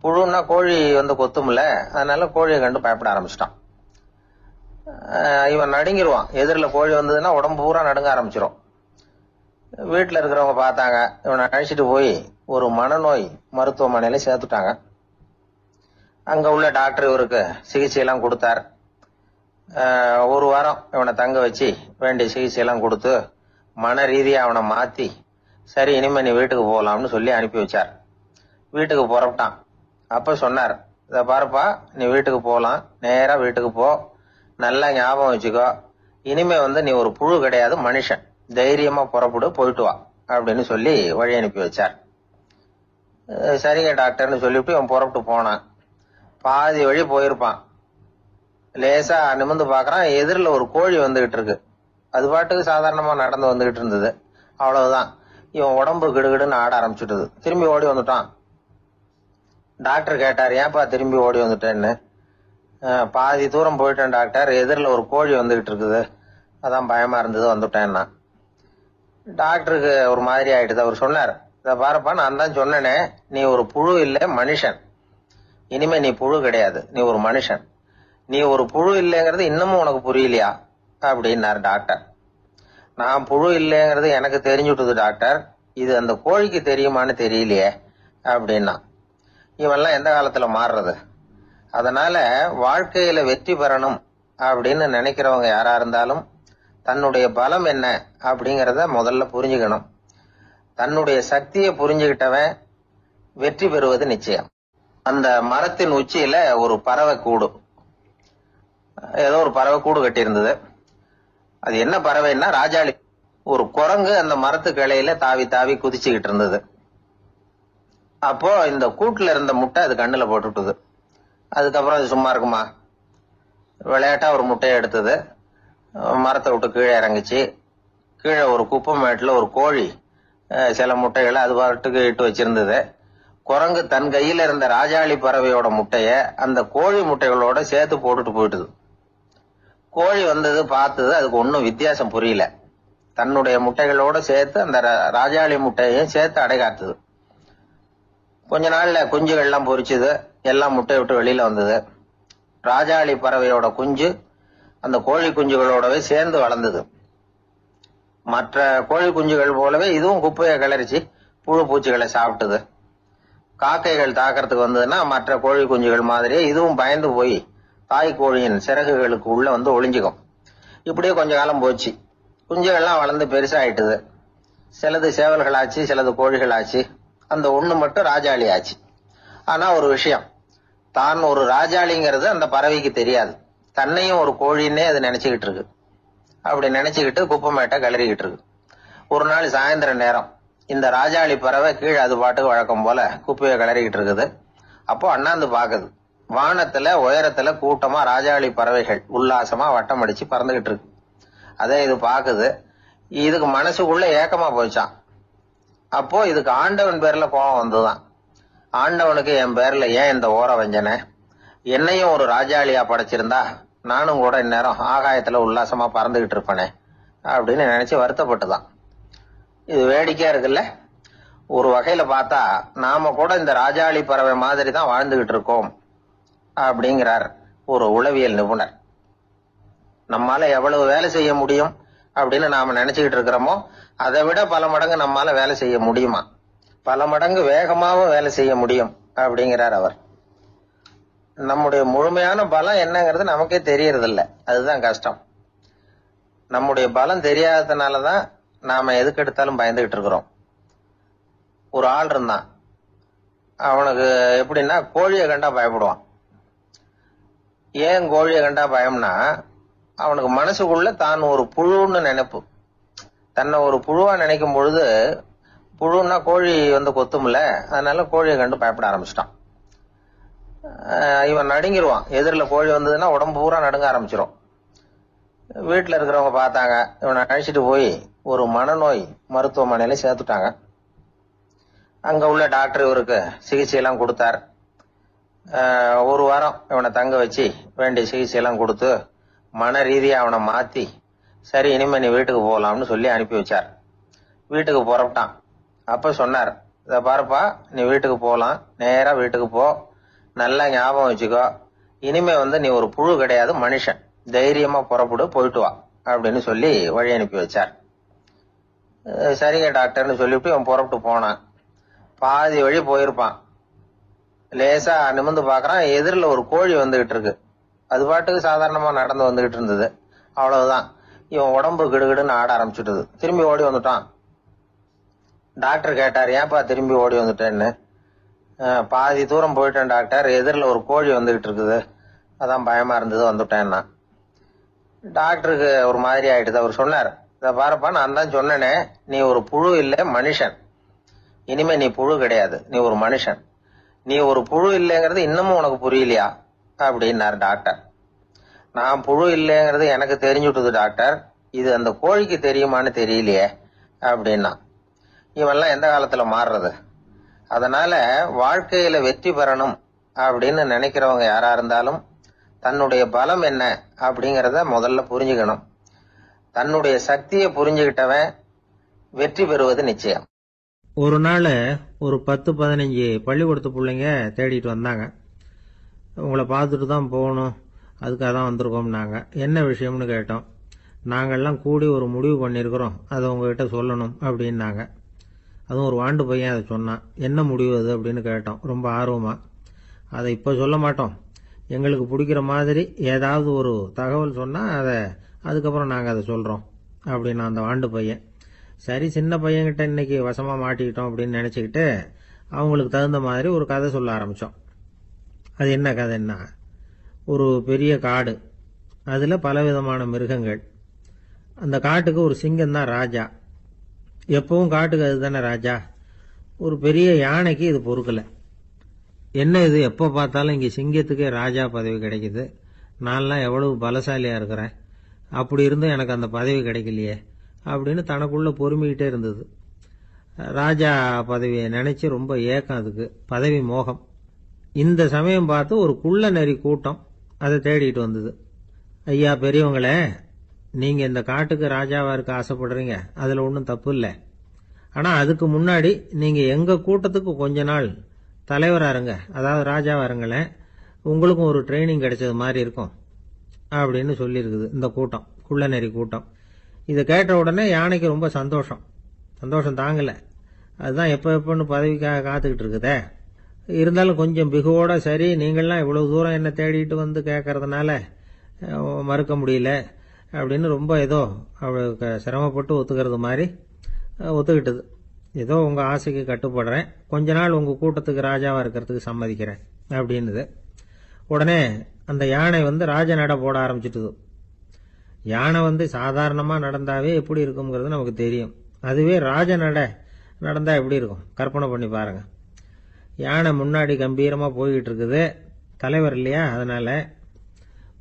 புழுன்னா கோழி வந்து கொத்தும்ல, அதனால கோழியை கண்டு பயப்பட ஆரம்பிச்சிட்டான். இவன் நடுங்கிடுவான். எதிரில் கோழி வந்ததுன்னா உடம்பு பூரா நடுங்க ஆரம்பிச்சிடும். வீட்டுல இருக்கிறவங்க பார்த்தாங்க. இவனை அழைச்சிட்டு போய் ஒரு மனநோய் மருத்துவமனையில சேர்த்துட்டாங்க. அங்க உள்ள டாக்டர் இவருக்கு சிகிச்சை எல்லாம் கொடுத்தார். ஒரு வாரம் இவனை தங்க வச்சு வேண்டிய சிகிச்சை எல்லாம் கொடுத்து மன ரீதியா அவனை மாத்தி, சரி இனிமே நீ வீட்டுக்கு போகலாம்னு சொல்லி அனுப்பி வச்சார். வீட்டுக்கு புறப்பட்டான். அப்ப சொன்னார், இத பாருப்பா, நீ வீட்டுக்கு போகலாம், நேரா வீட்டுக்கு போ, நல்லா ஞாபகம் வச்சுக்கோ, இனிமே வந்து நீ ஒரு புழு கிடையாது, மனுஷன், தைரியமா புறப்படு, போயிட்டு வா அப்படின்னு சொல்லி வழி அனுப்பி வச்சார். சரிங்க டாக்டர்னு சொல்லிவிட்டு இவன் புறப்பட்டு போனான். பாதி வழி போயிருப்பான். லேசா நிமிர்ந்து பாக்குறான், எதிரில் ஒரு கோழி வந்துகிட்டு இருக்கு. அது பாட்டுக்கு சாதாரணமா நடந்து வந்துகிட்டு இருந்தது. அவ்வளவுதான், இவன் உடம்பு கிடுகிடுன்னு ஆட ஆரம்பிச்சுட்டது. திரும்பி ஓடி வந்துட்டான். டாக்டர் கேட்டார், ஏன்பா திரும்பி ஓடி வந்துட்டேன்னு. பாதி தூரம் போயிட்டேன் டாக்டர், எதிரில் ஒரு கோழி வந்துகிட்டு இருக்குது, அதான் பயமா இருந்தது வந்துட்டேன்னா. டாக்டருக்கு ஒரு மாதிரி ஆயிடுது. அவர் சொன்னார், இத பாருப்பா, நான் தான் சொன்னேனே, நீ ஒரு புழு இல்ல, மனுஷன். இனிமே நீ புழு கிடையாது, நீ ஒரு மனுஷன். நீ ஒரு புழு இல்லைங்கிறது இன்னமும் உனக்கு புரியலையா அப்படின்னாரு டாக்டர். நான் புழு இல்லைங்கிறது எனக்கு தெரிஞ்சுட்டுது டாக்டர், இது அந்த கோழிக்கு தெரியுமான்னு தெரியலையே அப்படின்னா. இவெல்லாம் எந்த காலத்துல மாறுறது? அதனால வாழ்க்கையில வெற்றி பெறணும் அப்படின்னு நினைக்கிறவங்க யாரா இருந்தாலும் தன்னுடைய பலம் என்ன அப்படிங்கறத முதல்ல புரிஞ்சுக்கணும். தன்னுடைய சக்தியை புரிஞ்சுக்கிட்டவன் வெற்றி பெறுவது நிச்சயம். அந்த மரத்தின் உச்சியில ஒரு பறவை கூடு, ஏதோ ஒரு பறவை கூடு கட்டி இருந்தது. அது என்ன பறவைன்னா ராஜாளி. ஒரு குரங்கு அந்த மரத்து கிளையில தாவி தாவி குதிச்சுக்கிட்டு இருந்தது. அப்போ இந்த கூட்டுல இருந்த முட்டை அது கண்ணுல போட்டுட்டுது. அதுக்கப்புறம் அது சும்மா இருக்குமா? விளையாட்டா ஒரு முட்டையை எடுத்தது, மரத்தை விட்டு கீழே இறங்குச்சு. கீழே ஒரு குப்பை மேட்டுல ஒரு கோழி சில முட்டைகளை அது பாட்டுக்கு இட்டு வச்சிருந்தது. குரங்கு தன் கையில இருந்த ராஜாளி பறவையோட முட்டைய அந்த கோழி முட்டைகளோட சேர்த்து போட்டுட்டு போயிட்டுது. கோழி வந்தது, பார்த்தது, அதுக்கு ஒன்னும் வித்தியாசம் புரியல. தன்னுடைய முட்டைகளோட சேர்த்து அந்த ராஜாளி முட்டையையும் சேர்த்து அடைகாத்துது. கொஞ்ச நாள்ல குஞ்சுகள் எல்லாம் பொரிச்சுது, எல்லாம் முட்டை விட்டு வெளியில வந்தது. ராஜாளி பறவையோட குஞ்சு அந்த கோழி குஞ்சுகளோடவே சேர்ந்து வளர்ந்தது. மற்ற கோழி குஞ்சுகள் போலவே இதுவும் குப்பையை கிளறிச்சு புழு பூச்சிகளை சாப்பிட்டது. காக்கைகள் தாக்கிறதுக்கு வந்ததுன்னா மற்ற கோழி குஞ்சுகள் மாதிரியே இதுவும் பயந்து போய் தாய் கோழியின் சிறகுகளுக்கு உள்ள வந்து ஒளிஞ்சுக்கும். இப்படியே கொஞ்ச காலம் போச்சு. குஞ்சுகள்லாம் வளர்ந்து பெருசாயிட்டுது. சிலது சேவல்களாச்சு, சிலது கோழிகளாச்சு. அந்த ஒண்ணு மட்டும் ராஜாளி ஆச்சு. ஆனா ஒரு விஷயம், தான் ஒரு ராஜாளிங்கிறது அந்த பறவைக்கு தெரியாது. தன்னையும் ஒரு கோழின்னே அது நினைச்சுக்கிட்டு இருக்கு. அப்படி நினைச்சுக்கிட்டு குப்பமேட்டை கிளறிக்கிட்டு இருக்கு. ஒரு நாள் சாயந்தர நேரம் இந்த ராஜாளி பறவை கீழே அது பாட்டுக்கு வழக்கம் போல குப்பையை கிளறிக்கிட்டு இருக்குது. அப்போ அண்ணாந்து பாக்குது. வானத்துல உயரத்துல கூட்டமா ராஜாளி பறவைகள் உல்லாசமா வட்டம் அடிச்சு பறந்துகிட்டு இருக்கு. அதே இது பாக்குது. இதுக்கு மனசுக்குள்ள ஏக்கமா போச்சான். அப்போ இதுக்கு ஆண்டவன் பேர்ல கோபம் வந்துதான். ஆண்டவனுக்கு என் பேர்ல ஏன் இந்த ஓர வஞ்சனை? என்னையும் ஒரு ராஜாளியா படைச்சிருந்தா நானும் கூட இந்நேரம் ஆகாயத்துல உல்லாசமா பறந்துகிட்டு இருப்பேனே அப்படின்னு நினைச்சு வருத்தப்பட்டுதான். இது வேடிக்கையா இருக்குல்ல. ஒரு வகையில பார்த்தா நாம கூட இந்த ராஜாளி பறவை மாதிரி தான் வாழ்ந்துகிட்டு இருக்கோம் அப்படிங்கிறார் ஒரு உளவியல் நிபுணர். நம்மால எவ்வளவு வேலை செய்ய முடியும் அப்படின்னு நாம நினைச்சுக்கிட்டு இருக்கிறோமோ அதை விட பல மடங்கு நம்மால வேலை செய்ய முடியுமா, பல மடங்கு வேகமாவும் வேலை செய்ய முடியும் அப்படிங்கிறார் அவர். நம்முடைய முழுமையான பலம் என்னங்கிறது நமக்கே தெரியறது இல்ல. அதுதான் கஷ்டம். நம்முடைய பலம் தெரியாததுனாலதான் நாம எதுக்கு எடுத்தாலும் பயந்துகிட்டு இருக்கிறோம். ஒரு ஆள் இருந்தான். அவனுக்கு எப்படின்னா கோழியை கண்டா பயப்படுவான். ஏன் கோழியை கண்டா பயம்னா, அவனுக்கு மனசுக்குள்ள தான் ஒரு புழுன்னு நினைப்பு. தன்னை ஒரு புழுவா நினைக்கும் பொழுது, புழுன்னா கோழி வந்து கொத்தும்ல, அதனால கோழியை கண்டு பயப்பட ஆரம்பிச்சிட்டான். இவன் நடுங்கிடுவான். எதிரில் கோழி வந்ததுன்னா உடம்பு பூரா நடுங்க ஆரம்பிச்சிடும். வீட்டுல இருக்கிறவங்க பார்த்தாங்க. இவனை அழைச்சிட்டு போய் ஒரு மனநோய் மருத்துவமனையில சேர்த்துட்டாங்க. அங்க உள்ள டாக்டர் இவருக்கு சிகிச்சை எல்லாம் கொடுத்தார். ஒரு வாரம் இவனை தங்க வச்சு வேண்டிய சிகிச்சை எல்லாம் கொடுத்து மன ரீதியா அவனை மாத்தி, சரி இனிமே நீ வீட்டுக்கு போகலாம்னு சொல்லி அனுப்பி வச்சார். வீட்டுக்கு புறப்பட்டான். அப்ப சொன்னார், இத பாருப்பா, நீ வீட்டுக்கு போகலாம், நேரா வீட்டுக்கு போ, நல்லா ஞாபகம் வச்சுக்கோ, இனிமே நீ ஒரு புழு கிடையாது, மனுஷன், தைரியமா புறப்படு, போயிட்டு வா அப்படின்னு சொல்லி வழி அனுப்பி வச்சார். சரிங்க டாக்டர்னு சொல்லிவிட்டு இவன் புறப்பட்டு போனான். பாதி வழி போயிருப்பான். லேசா நிமிர்ந்து பாக்குறான், எதிரில் ஒரு கோழி வந்துகிட்டு இருக்கு. அது பாட்டுக்கு சாதாரணமா நடந்து வந்துகிட்டு இருந்தது. அவ்வளவுதான், இவன் உடம்பு கிடுகிடுன்னு ஆட ஆரம்பிச்சுட்டது. திரும்பி ஓடி வந்துட்டான். டாக்டர் கேட்டார், ஏன்பா திரும்பி ஓடி வந்துட்டேன்னு. பாதி தூரம் போயிட்டேன் டாக்டர், எதிரில் ஒரு கோழி வந்துகிட்டு இருக்குது, அதான் பயமா இருந்தது வந்துட்டேன்னா. டாக்டருக்கு ஒரு மாதிரி ஆயிடுது. அவர் சொன்னார், இத பாருப்பா, நான் தான் சொன்னேனே, நீ ஒரு புழு இல்ல, மனுஷன். இனிமே நீ புழு கிடையாது, நீ ஒரு மனுஷன். நீ ஒரு புழு இல்லைங்கிறது இன்னமும் உனக்கு புரியலையா அப்படின்னாரு டாக்டர். நான் புழு இல்லைங்கிறது எனக்கு தெரிஞ்சுட்டுது டாக்டர், இது அந்த கோழிக்கு தெரியுமான்னு தெரியலையே அப்படின்னா. இவெல்லாம் எந்த காலத்துல மாறுறது? அதனால வாழ்க்கையில வெற்றி பெறணும் அப்படின்னு நினைக்கிறவங்க யாரா இருந்தாலும் தன்னுடைய பலம் என்ன அப்படிங்கறத முதல்ல புரிஞ்சுக்கணும். தன்னுடைய சக்தியை புரிஞ்சுக்கிட்டவன் வெற்றி பெறுவது நிச்சயம். ஒரு நாள் ஒரு 10-15 பள்ளிக்கூடத்து பிள்ளைங்க தேடிட்டு வந்தாங்க. உங்களை பார்த்துட்டு தான் போகணும், அதுக்காக தான் வந்திருக்கோம்னாங்க. என்ன விஷயம்னு கேட்டோம். நாங்கள்லாம் கூடி ஒரு முடிவு பண்ணியிருக்கிறோம், அதை உங்ககிட்ட சொல்லணும் அப்படின்னாங்க. அதுவும் ஒரு வாண்டு பையன் அதை சொன்னான். என்ன முடிவு அது அப்படின்னு கேட்டோம் ரொம்ப ஆர்வமா. அதை இப்போ சொல்ல மாட்டோம், எங்களுக்கு பிடிக்கிற மாதிரி ஏதாவது ஒரு தகவல் சொன்னால் அதுக்கப்புறம் நாங்கள் அதை சொல்கிறோம் அப்படின்னா அந்த வாண்டு பையன். சரி, சின்ன பையன்கிட்ட இன்னைக்கு வசமாக மாட்டிக்கிட்டோம் அப்படின்னு நினச்சிக்கிட்டு அவங்களுக்கு தகுந்த மாதிரி ஒரு கதை சொல்ல ஆரம்பித்தோம். அது என்ன கதைன்னா, ஒரு பெரிய காடு, அதில் பலவிதமான மிருகங்கள். அந்த காட்டுக்கு ஒரு சிங்கம் தான் ராஜா. எப்பவும் காட்டுக்கு அது தானே ராஜா. ஒரு பெரிய யானைக்கு இது பொறுக்கலை. என்ன இது, எப்போ பார்த்தாலும் இங்கே சிங்கத்துக்கே ராஜா பதவி கிடைக்குது, நான்லாம் எவ்வளவு பலசாலியாக இருக்கிறேன், அப்படி இருந்தும் எனக்கு அந்த பதவி கிடைக்கலையே அப்படின்னு தனக்குள்ள பொறுமிக்கிட்டே இருந்தது. ராஜா பதவியை நினைச்சு ரொம்ப ஏக்கம், அதுக்கு பதவி மோகம். இந்த சமயம் பார்த்து ஒரு குள்ள நரி கூட்டம் அதை தேடிட்டு வந்தது. ஐயா பெரியவங்களே, நீங்க இந்த காட்டுக்கு ராஜாவா இருக்க ஆசைப்படுறீங்க, அதுல ஒன்றும் தப்பு இல்லை. ஆனா அதுக்கு முன்னாடி நீங்க எங்க கூட்டத்துக்கு கொஞ்ச நாள் தலைவரா இருங்க, அதாவது ராஜாவா இருங்களேன், உங்களுக்கும் ஒரு ட்ரைனிங் கிடைச்சது மாதிரி இருக்கும் அப்படின்னு சொல்லியிருக்குது இந்த கூட்டம், குள்ளநெறி கூட்டம். இதை கேட்ட உடனே யானைக்கு ரொம்ப சந்தோஷம் தாங்கல. அதுதான் எப்பன்னு பதவிக்காக காத்துக்கிட்டு இருக்குதே. இருந்தாலும் கொஞ்சம் பிகுவோட, சரி நீங்கள்லாம் இவ்வளவு தூரம் என்ன தேடிட்டு வந்து கேட்கறதுனால மறுக்க முடியல அப்படின்னு ரொம்ப ஏதோ அவளுக்கு சிரமப்பட்டு ஒத்துக்கிறது மாதிரி ஒத்துக்கிட்டது. ஏதோ உங்க ஆசைக்கு கட்டுப்படுறேன், கொஞ்ச நாள் உங்க கூட்டத்துக்கு ராஜாவா இருக்கிறதுக்கு சம்மதிக்கிறேன் அப்படின்னுது. உடனே அந்த யானை ராஜ நட போட ஆரம்பிச்சுட்டுது. யானை சாதாரணமா நடந்தாவே எப்படி இருக்குங்கிறது நமக்கு தெரியும். அதுவே ராஜ நட நடந்தா எப்படி இருக்கும் கற்பனை பண்ணி பாருங்க. யானை முன்னாடி கம்பீரமா போய்கிட்டு இருக்குது, தலைவர் இல்லையா, அதனால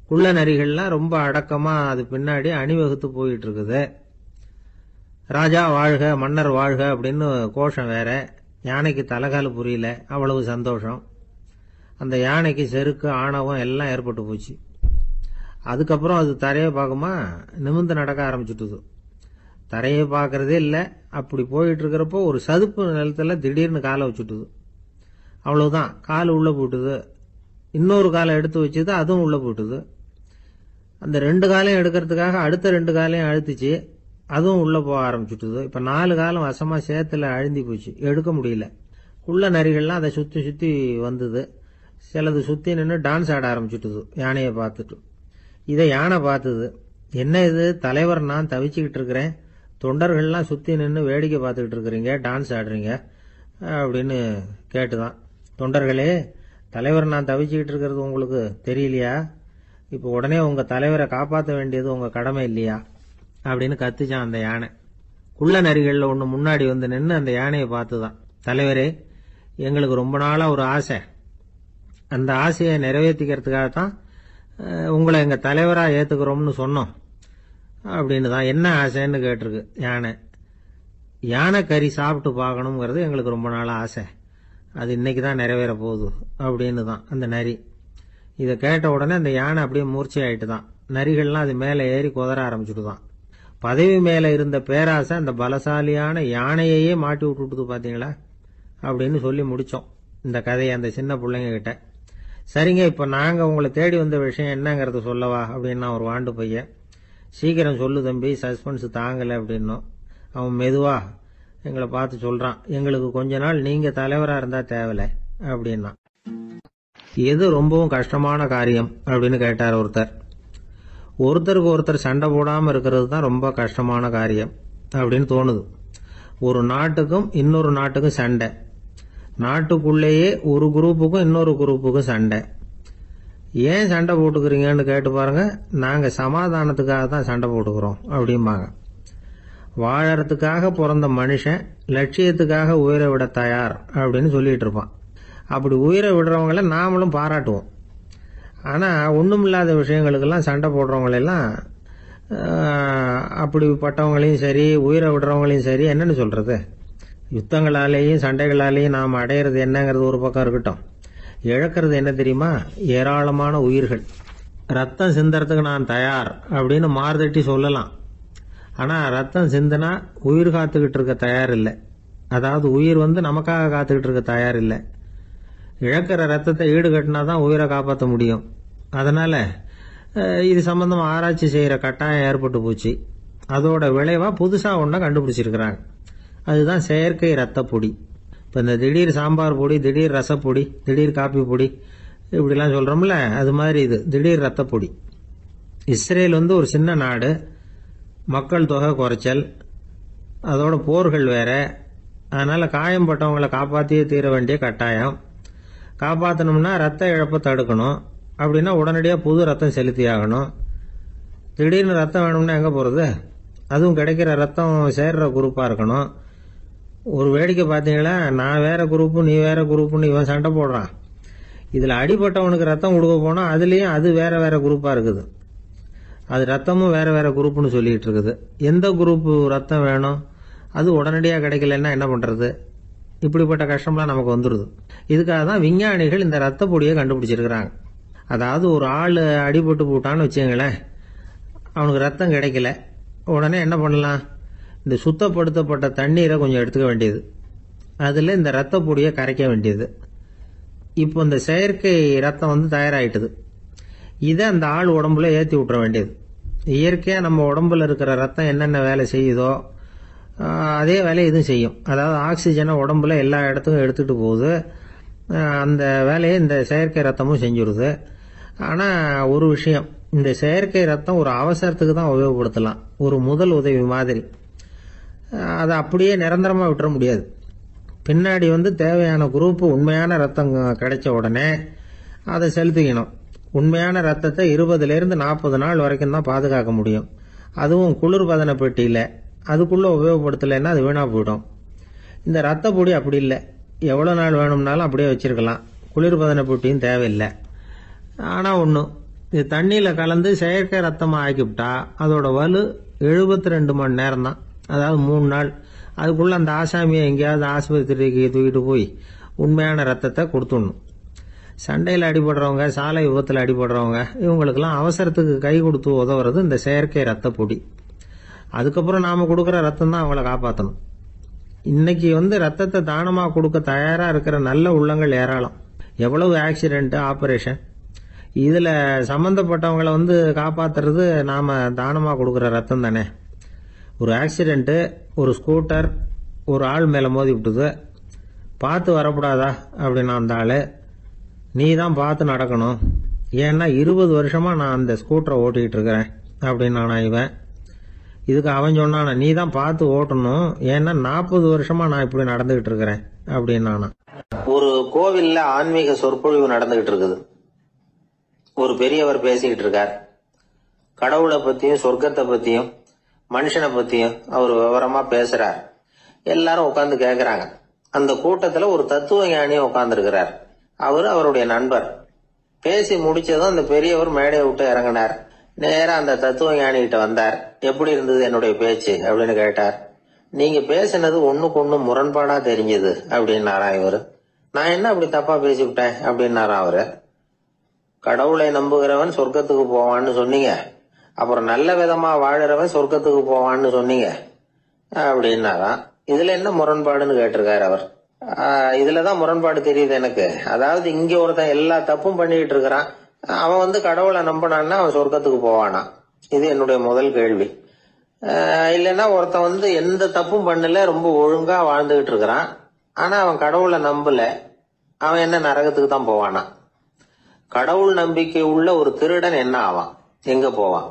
குள்ள நரிகள்லாம் ரொம்ப அடக்கமா அது பின்னாடி அணிவகுத்து போயிட்டு இருக்குது. ராஜா வாழ்க, மன்னர் வாழ்க அப்படின்னு கோஷம் வேற. யானைக்கு தலைகால புரியல, அவ்வளவு சந்தோஷம். அந்த யானைக்கு செருக்கு, ஆணவம் எல்லாம் ஏற்பட்டு போச்சு. அதுக்கப்புறம் அது தரையை பார்க்குமா, நிமிர்ந்து நடக்க ஆரம்பிச்சுட்டுது. தரையை பார்க்கறதே இல்லை. அப்படி போயிட்டு இருக்கிறப்போ ஒரு சதுப்பு நிலத்துல திடீர்னு காலை வச்சுட்டுது. அவ்வளவுதான், கால் உள்ள போட்டுது. இன்னொரு காலை எடுத்து வச்சுது, அதுவும் உள்ள போட்டுது. அந்த 2 காலையும் எடுக்கிறதுக்காக அடுத்த 2 காலையும் அழுத்துச்சு, அதுவும் உள்ள போக ஆரம்பிச்சுட்டுது. இப்ப 4 காலம் வசமா சேத்துல அழுந்தி போச்சு, எடுக்க முடியல. குள்ள நரிகள்லாம் அதை சுத்தி சுத்தி வந்தது. சிலது சுத்தி நின்று டான்ஸ் ஆட ஆரம்பிச்சுட்டுது யானையை பார்த்துட்டு. இதை யானை பார்த்தது. என்ன இது தலைவர், நான் தவிச்சுக்கிட்டு இருக்கிறேன், தொண்டர்கள்லாம் சுத்தி நின்று வேடிக்கை பார்த்துக்கிட்டு இருக்கிறீங்க, டான்ஸ் ஆடுறீங்க அப்படின்னு கேட்டுதான். தொண்டர்களே, தலைவர் நான் தவிச்சுக்கிட்டு இருக்கிறது உங்களுக்கு தெரியலையா? இப்போ உடனே உங்க தலைவரை காப்பாற்ற வேண்டியது உங்க கடமை இல்லையா அப்படின்னு கத்துச்சான் அந்த யானை. குள்ள நரிகள்ல ஒண்ணு முன்னாடி நின்று அந்த யானையை பார்த்துதான், தலைவரே எங்களுக்கு ரொம்ப நாளா ஒரு ஆசை, அந்த ஆசையை நிறைவேற்றிக்கிறதுக்காகத்தான் உங்களை எங்க தலைவரா ஏத்துக்கிறோம்னு சொன்னோம் அப்படின்னு தான். என்ன ஆசைன்னு கேட்டிருக்கு யானை. யானை கறி சாப்பிட்டு பார்க்கணுங்கிறது எங்களுக்கு ரொம்ப நாளா ஆசை, அது இன்னைக்கு தான் நிறைவேற போகுது அப்படின்னு தான் அந்த நரி. இதை கேட்ட உடனே அந்த யானை அப்படியே மூர்ச்சை ஆயிட்டு தான். நரிகள்லாம் அது மேலே ஏறி குதற ஆரம்பிச்சுட்டு தான். பதவி மேல இருந்த பேராசை அந்த பலசாலியான யானையையே மாட்டி விட்டுட்டு பாத்தீங்களா அப்படின்னு சொல்லி முடிச்சோம் இந்த கதையை அந்த சின்ன பிள்ளைங்க கிட்ட. சரிங்க, இப்ப நாங்க உங்களை தேடி வந்த விஷயம் என்னங்கறத சொல்லவா அப்படின்னா ஒரு வாண்டு பையன். சீக்கிரம் சொல்லு தம்பி, சஸ்பென்ஸ் தாங்கல அப்படின்னும். அவன் மெதுவா எங்களை பார்த்து சொல்றான், எங்களுக்கு கொஞ்ச நாள் நீங்க தலைவரா இருந்தா தேவல அப்படின்னா. எது ரொம்பவும் கஷ்டமான காரியம் அப்படின்னு கேட்டார் ஒருத்தர். ஒருத்தருக்கு ஒருத்தர் சண்டை போடாம இருக்கிறது தான் ரொம்ப கஷ்டமான காரியம் அப்படின்னு தோணுது. ஒரு நாட்டுக்கும் இன்னொரு நாட்டுக்கும் சண்டை, நாட்டுக்குள்ளேயே ஒரு குரூப்புக்கும் இன்னொரு குரூப்புக்கும் சண்டை. ஏன் சண்டை போட்டுக்கிறீங்கன்னு கேட்டு பாருங்க. நாங்க சமாதானத்துக்காக தான் சண்டை போட்டுக்கிறோம் அப்படிம்பாங்க. வாழறதுக்காக பிறந்த மனுஷன் லட்சியத்துக்காக உயிரை விட தயார் அப்படின்னு சொல்லிட்டு இருப்பான். அப்படி உயிரை விடுறவங்கள நாமளும் பாராட்டுவோம். ஆனா ஒண்ணுமில்லாத விஷயங்களுக்கெல்லாம் சண்டை போடுறவங்களெல்லாம், அப்படிப்பட்டவங்களையும் சரி உயிரை விடுறவங்களையும் சரி என்னன்னு சொல்றது, யுத்தங்களாலேயும் சண்டைகளாலேயும் நாம் அடையிறது என்னங்கிறது ஒரு பக்கம் இருக்கட்டும், இழக்கிறது என்ன தெரியுமா, ஏராளமான உயிர்கள். ரத்தம் சிந்தறதுக்கு நான் தயார் அப்படின்னு மார்தட்டி சொல்லலாம். ஆனா ரத்தம் சிந்தினா உயிர் காத்துக்கிட்டு இருக்க தயார் இல்லை. அதாவது உயிர் நமக்காக காத்துக்கிட்டு இருக்க தயார் இல்லை. இழக்கிற ரத்தத்தை ஈடுகட்டினா தான் உயிரை காப்பாற்ற முடியும். அதனால இது சம்பந்தமா ஆராய்ச்சி செய்யற கட்டாயம் ஏற்பட்டு போச்சு. அதோட விளைவா புதுசா ஒன்றை கண்டுபிடிச்சிருக்கிறாங்க. அதுதான் செயற்கை ரத்த பொடி. இப்ப இந்த திடீர் சாம்பார் பொடி, திடீர் ரசப்பொடி, திடீர் காப்பி பொடி இப்படிலாம் சொல்றோம்ல, அது மாதிரி இது திடீர் ரத்த பொடி. இஸ்ரேல் ஒரு சின்ன நாடு, மக்கள் தொகை குறைச்சல், அதோட போர்கள் வேற. அதனால காயம்பட்டவங்களை காப்பாற்றியே தீர வேண்டிய கட்டாயம். காப்பாற்றணும்னா ரத்த இழப்பை தடுக்கணும். அப்படின்னா உடனடியாக புது ரத்தம் செலுத்தி ஆகணும். திடீர்னு ரத்தம் வேணும்னா எங்கே போகிறது? அதுவும் கிடைக்கிற ரத்தம் சேர்ற குரூப்பாக இருக்கணும். ஒரு வேடிக்கை பார்த்தீங்களா, நான் வேற குரூப்பு நீ வேற குரூப்புன்னு இவன் சண்டை போடுறான். இதில் அடிபட்டவனுக்கு ரத்தம் கொடுக்க போனால் அதுலேயும் அது வேற வேற குரூப்பாக இருக்குது. அது ரத்தமும் வேற வேற குரூப்புன்னு சொல்லிட்டு இருக்குது. எந்த குரூப்பு ரத்தம் வேணும், அது உடனடியாக கிடைக்கலன்னா என்ன பண்ணுறது? இப்படிப்பட்ட கஷ்டம்லாம் நமக்கு வந்துடுது. இதுக்காக தான் விஞ்ஞானிகள் இந்த ரத்த பொடியை கண்டுபிடிச்சிருக்கிறாங்க. அதாவது ஒரு ஆள் அடிபட்டு போட்டான்னு வச்சுங்களேன், அவனுக்கு ரத்தம் கிடைக்கல. உடனே என்ன பண்ணலாம், இந்த சுத்தப்படுத்தப்பட்ட தண்ணீரை கொஞ்சம் எடுத்துக்க வேண்டியது, அதில் இந்த ரத்த பொடியை கரைக்க வேண்டியது. இப்போ இந்த செயற்கை ரத்தம் தயாராகிட்டுது. இதை அந்த ஆள் உடம்புல ஏற்றி விட்டுற வேண்டியது. இயற்கையாக நம்ம உடம்புல இருக்கிற ரத்தம் என்னென்ன வேலை செய்யுதோ அதே வேலையை இதுவும் செய்யும். அதாவது ஆக்சிஜனை உடம்புல எல்லா இடத்துக்கும் எடுத்துகிட்டு போகுது. அந்த வேலையை இந்த செயற்கை ரத்தமும் செஞ்சுருது. ஆனால் ஒரு விஷயம், இந்த செயற்கை ரத்தம் ஒரு அவசரத்துக்கு தான் உபயோகப்படுத்தலாம், ஒரு முதல் உதவி மாதிரி. அதை அப்படியே நிரந்தரமாக விட்டுற முடியாது. பின்னாடி தேவையான குரூப்பு உண்மையான ரத்தம் கிடைச்ச உடனே அதை செலுத்திக்கணும். உண்மையான ரத்தத்தை 20லேருந்து 40 நாள் வரைக்கும் தான் பாதுகாக்க முடியும். அதுவும் குளிர்பதன பெட்டியில். அதுக்குள்ளே உபயோகப்படுத்தலைன்னா அது வீணாக போயிடும். இந்த ரத்த பொடி அப்படி இல்லை, எவ்வளோ நாள் வேணும்னாலும் அப்படியே வச்சுருக்கலாம், குளிர்பதன பெட்டியும் தேவையில்லை. ஆனால் ஒன்று, இது தண்ணியில் கலந்து செயற்கை ரத்தமாக ஆக்கிவிட்டா அதோட வலு 72 மணி நேரம் தான், அதாவது 3 நாள். அதுக்குள்ளே அந்த ஆசாமியை எங்கேயாவது ஆஸ்பத்திரிக்கு தூக்கிட்டு போய் உண்மையான ரத்தத்தை கொடுத்துடணும். சண்டையில் அடிபடுறவங்க, சாலை விபத்தில் அடிபடுறவங்க, இவங்களுக்கெல்லாம் அவசரத்துக்கு கை கொடுத்து உதவுறது இந்த செயற்கை ரத்த பொடி. அதுக்கப்புறம் நாம் கொடுக்குற ரத்தம் தான் அவங்கள காப்பாற்றணும். இன்னைக்கு ரத்தத்தை தானமாக கொடுக்க தயாராக இருக்கிற நல்ல உள்ளங்கள் ஏராளம். எவ்வளவு ஆக்சிடென்ட், ஆப்ரேஷன், இதில் சம்மந்தப்பட்டவங்களை காப்பாற்றுறது நாம் தானமாக கொடுக்குற ரத்தம் தானே. ஒரு ஆக்சிடென்ட்டு, ஒரு ஸ்கூட்டர் ஒரு ஆள் மேலே மோதி விட்டுது, பார்த்து வரக்கூடாதா அப்படின்னா அந்த ஆள், நீ தான் பார்த்து நடக்கணும், ஏன்னா 20 வருஷமாக நான் அந்த ஸ்கூட்டரை ஓட்டிகிட்டு இருக்கிறேன் அப்படின்னா இவன். இதுக்கு அவன் சொன்னானா, நீ தான் பார்த்து ஓட்டணும், ஏன்னா 40 வருஷமா நான் இப்படி நடந்துகிட்டு இருக்கிறேன் அப்படின்னானா. ஒரு கோவில்ல ஆன்மீக சொற்பொழிவு நடந்துகிட்டு இருக்குது. ஒரு பெரியவர் பேசிக்கிட்டு இருக்கார். கடவுளை பத்தியும் சொர்க்கத்தை பத்தியும் மனுஷனை பத்தியும் அவர் விவரமா பேசுறார். எல்லாரும் உட்கார்ந்து கேட்கறாங்க. அந்த கூட்டத்துல ஒரு தத்துவ ஞானியும் உட்கார்ந்து இருக்கிறார். அவருடைய நண்பர். பேசி முடிச்சதும் அந்த பெரியவர் மேடையை விட்டு இறங்கினார். நேரா அந்த தத்துவ ஞானிகிட்ட வந்தார். எப்படி இருந்தது என்னுடைய பேச்சு அப்படின்னு கேட்டார். நீங்க பேசினது ஒண்ணுக்கு ஒண்ணு முரண்பாடா தெரிஞ்சது அப்படின்னாரா இவரு. நான் என்ன அப்படி தப்பா பேசிவிட்டேன் அப்படின்னாரா அவரு. கடவுளை நம்புகிறவன் சொர்க்கத்துக்கு போவான்னு சொன்னீங்க, அப்புறம் நல்ல விதமா வாழறவன் சொர்க்கத்துக்கு போவான்னு சொன்னீங்க அப்படின்னாராம். இதுல என்ன முரண்பாடுன்னு கேட்டிருக்காரு அவர். இதுலதான் முரண்பாடு தெரியுது எனக்கு. அதாவது இங்க ஒருத்தன் எல்லா தப்பும் பண்ணிட்டு இருக்கிறான், அவன் கடவுளை நம்பினான்னா அவன் சொர்க்கத்துக்கு போவானா? இது என்னுடைய முதல் கேள்வி. இல்லைன்னா ஒருத்தன் எந்த தப்பும் பண்ணல, ரொம்ப ஒழுங்கா வாழ்ந்துகிட்டு இருக்கிறான், ஆனா அவன் கடவுளை நம்பல, அவன் என்ன நரகத்துக்கு தான் போவானா? கடவுள் நம்பிக்கை உள்ள ஒரு திருடன் என்ன ஆவான், எங்க போவான்?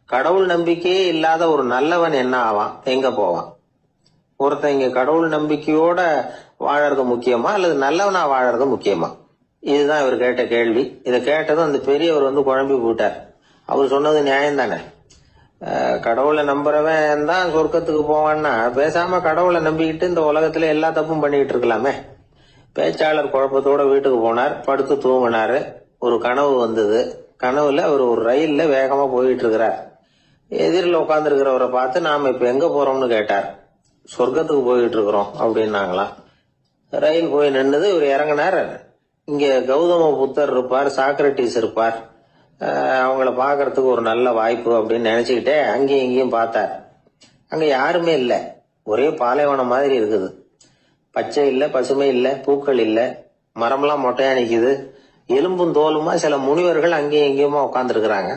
கடவுள் நம்பிக்கையே இல்லாத ஒரு நல்லவன் என்ன ஆவான், எங்க போவான்? ஒருத்தன் இங்க கடவுள் நம்பிக்கையோட வாழறது முக்கியமா அல்லது நல்லவனா வாழறது முக்கியமா? இதுதான் இவர் கேட்ட கேள்வி. இதை கேட்டதும் அந்த பெரியவர் குழம்பி போட்டார். அவர் சொன்னது நியாயம் தானே. கடவுளை நம்புறவன் தான் சொர்க்கத்துக்கு போவான்னா பேசாம கடவுளை நம்பிக்கிட்டு இந்த உலகத்துல எல்லா தப்பும் பண்ணிக்கிட்டு இருக்கலாமே. பேச்சாளர் குழப்பத்தோட வீட்டுக்கு போனார். படுத்து தூங்கினாரு. ஒரு கனவு வந்தது. கனவுல அவர் ஒரு ரயில்ல வேகமா போயிட்டு இருக்கிறார். எதிரில் உட்கார்ந்து இருக்கிறவரை பார்த்து நாம இப்ப எங்க போறோம்னு கேட்டார். சொர்க்கத்துக்கு போயிட்டு இருக்கிறோம் அப்படின்னாங்களாம். ரயில் போய் நின்னுது. இவர் இறங்கினார். இங்க கௌதம புத்தர் இருப்பார், சாக்ரட்டிஸ் இருப்பார், அவங்கள பாக்குறதுக்கு ஒரு நல்ல வாய்ப்பு அப்படின்னு நினைச்சுக்கிட்டே அங்கேயும் இங்கேயும் பார்த்தார். அங்க யாருமே இல்ல. ஒரே பாலைவனம் மாதிரி இருக்குது. பச்சை இல்ல, பசுமை இல்ல, பூக்கள் இல்ல, மரம்லாம் மொட்டையா நிக்குது. எலும்பும் தோலுமா சில முனிவர்கள் அங்கேயும் இங்கேயுமா உட்கார்ந்து இருக்கிறாங்க.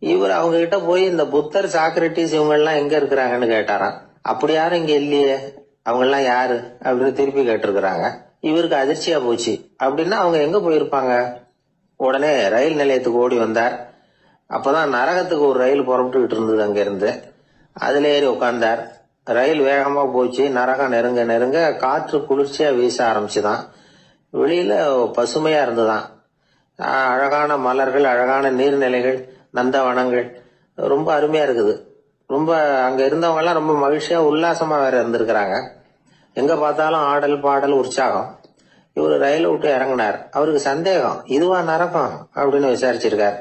இவர் அவங்க கிட்ட போய் இந்த புத்தர், சாக்ரட்டிஸ் இவங்க எல்லாம் எங்க இருக்கிறாங்கன்னு கேட்டாராம். அப்படி யாரும் இங்க இல்லையே, அவங்க எல்லாம் யாரு அப்படின்னு திருப்பி கேட்டிருக்கிறாங்க. இவருக்கு அதிர்ச்சியா போச்சு. அப்படின்னா அவங்க எங்க போயிருப்பாங்க? உடனே ரயில் நிலையத்துக்கு ஓடி வந்தார். அப்பதான் நரகத்துக்கு ஒரு ரயில் புறப்பட்டுக்கிட்டு இருந்தது அங்க இருந்து. அதுல ஏறி உட்கார்ந்தார். ரயில் வேகமா போச்சு. நரகம் நெருங்க நெருங்க காற்று குளிர்ச்சியா வீச ஆரம்பிச்சுதான். வெளியில பசுமையா இருந்துதான். அழகான மலர்கள், அழகான நீர்நிலைகள், நந்தவனங்கள், ரொம்ப அருமையா இருக்குது. ரொம்ப அங்க இருந்தவங்க எல்லாம் ரொம்ப மகிழ்ச்சியா உல்லாசமா வேற இருந்திருக்கிறாங்க. எங்க பார்த்தாலும் ஆடல் பாடல் உற்சாகம். இவரு ரயில விட்டு இறங்கினார். அவருக்கு சந்தேகம், இதுவா நரகம் அப்படின்னு விசாரிச்சிருக்காரு.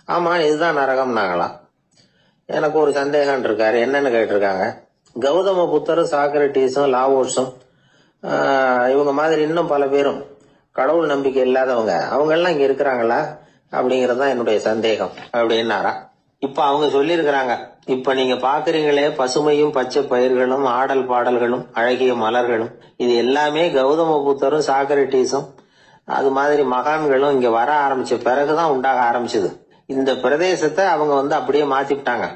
ஆமா, இதுதான் நரகம்னாங்களாம். எனக்கு ஒரு சந்தேகம் இருக்காரு. என்னன்னு கேட்டிருக்காங்க. கௌதம புத்தரும் சாக்ரட்டிஸும் லாவோஸும் இவங்க மாதிரி இன்னும் பல பேரும் கடவுள் நம்பிக்கை இல்லாதவங்க, அவங்க எல்லாம் இங்க இருக்கிறாங்களா அப்படிங்கறதுதான் என்னுடைய சந்தேகம் அப்படின்னாரா. இப்ப அவங்க சொல்லியிருக்கிறாங்க, இப்ப நீங்க பாக்குறீங்களே பசுமையும் பச்சை பயிர்களும் ஆடல் பாடல்களும் அழகிய மலர்களும், இது எல்லாமே கௌதம புத்தரும் சாக்ரட்டிஸும் அது மாதிரி மகான்களும் இங்க வர ஆரம்பிச்ச பிறகுதான் உண்டாக ஆரம்பிச்சது. இந்த பிரதேசத்தை அவங்க அப்படியே மாத்திவிட்டாங்க.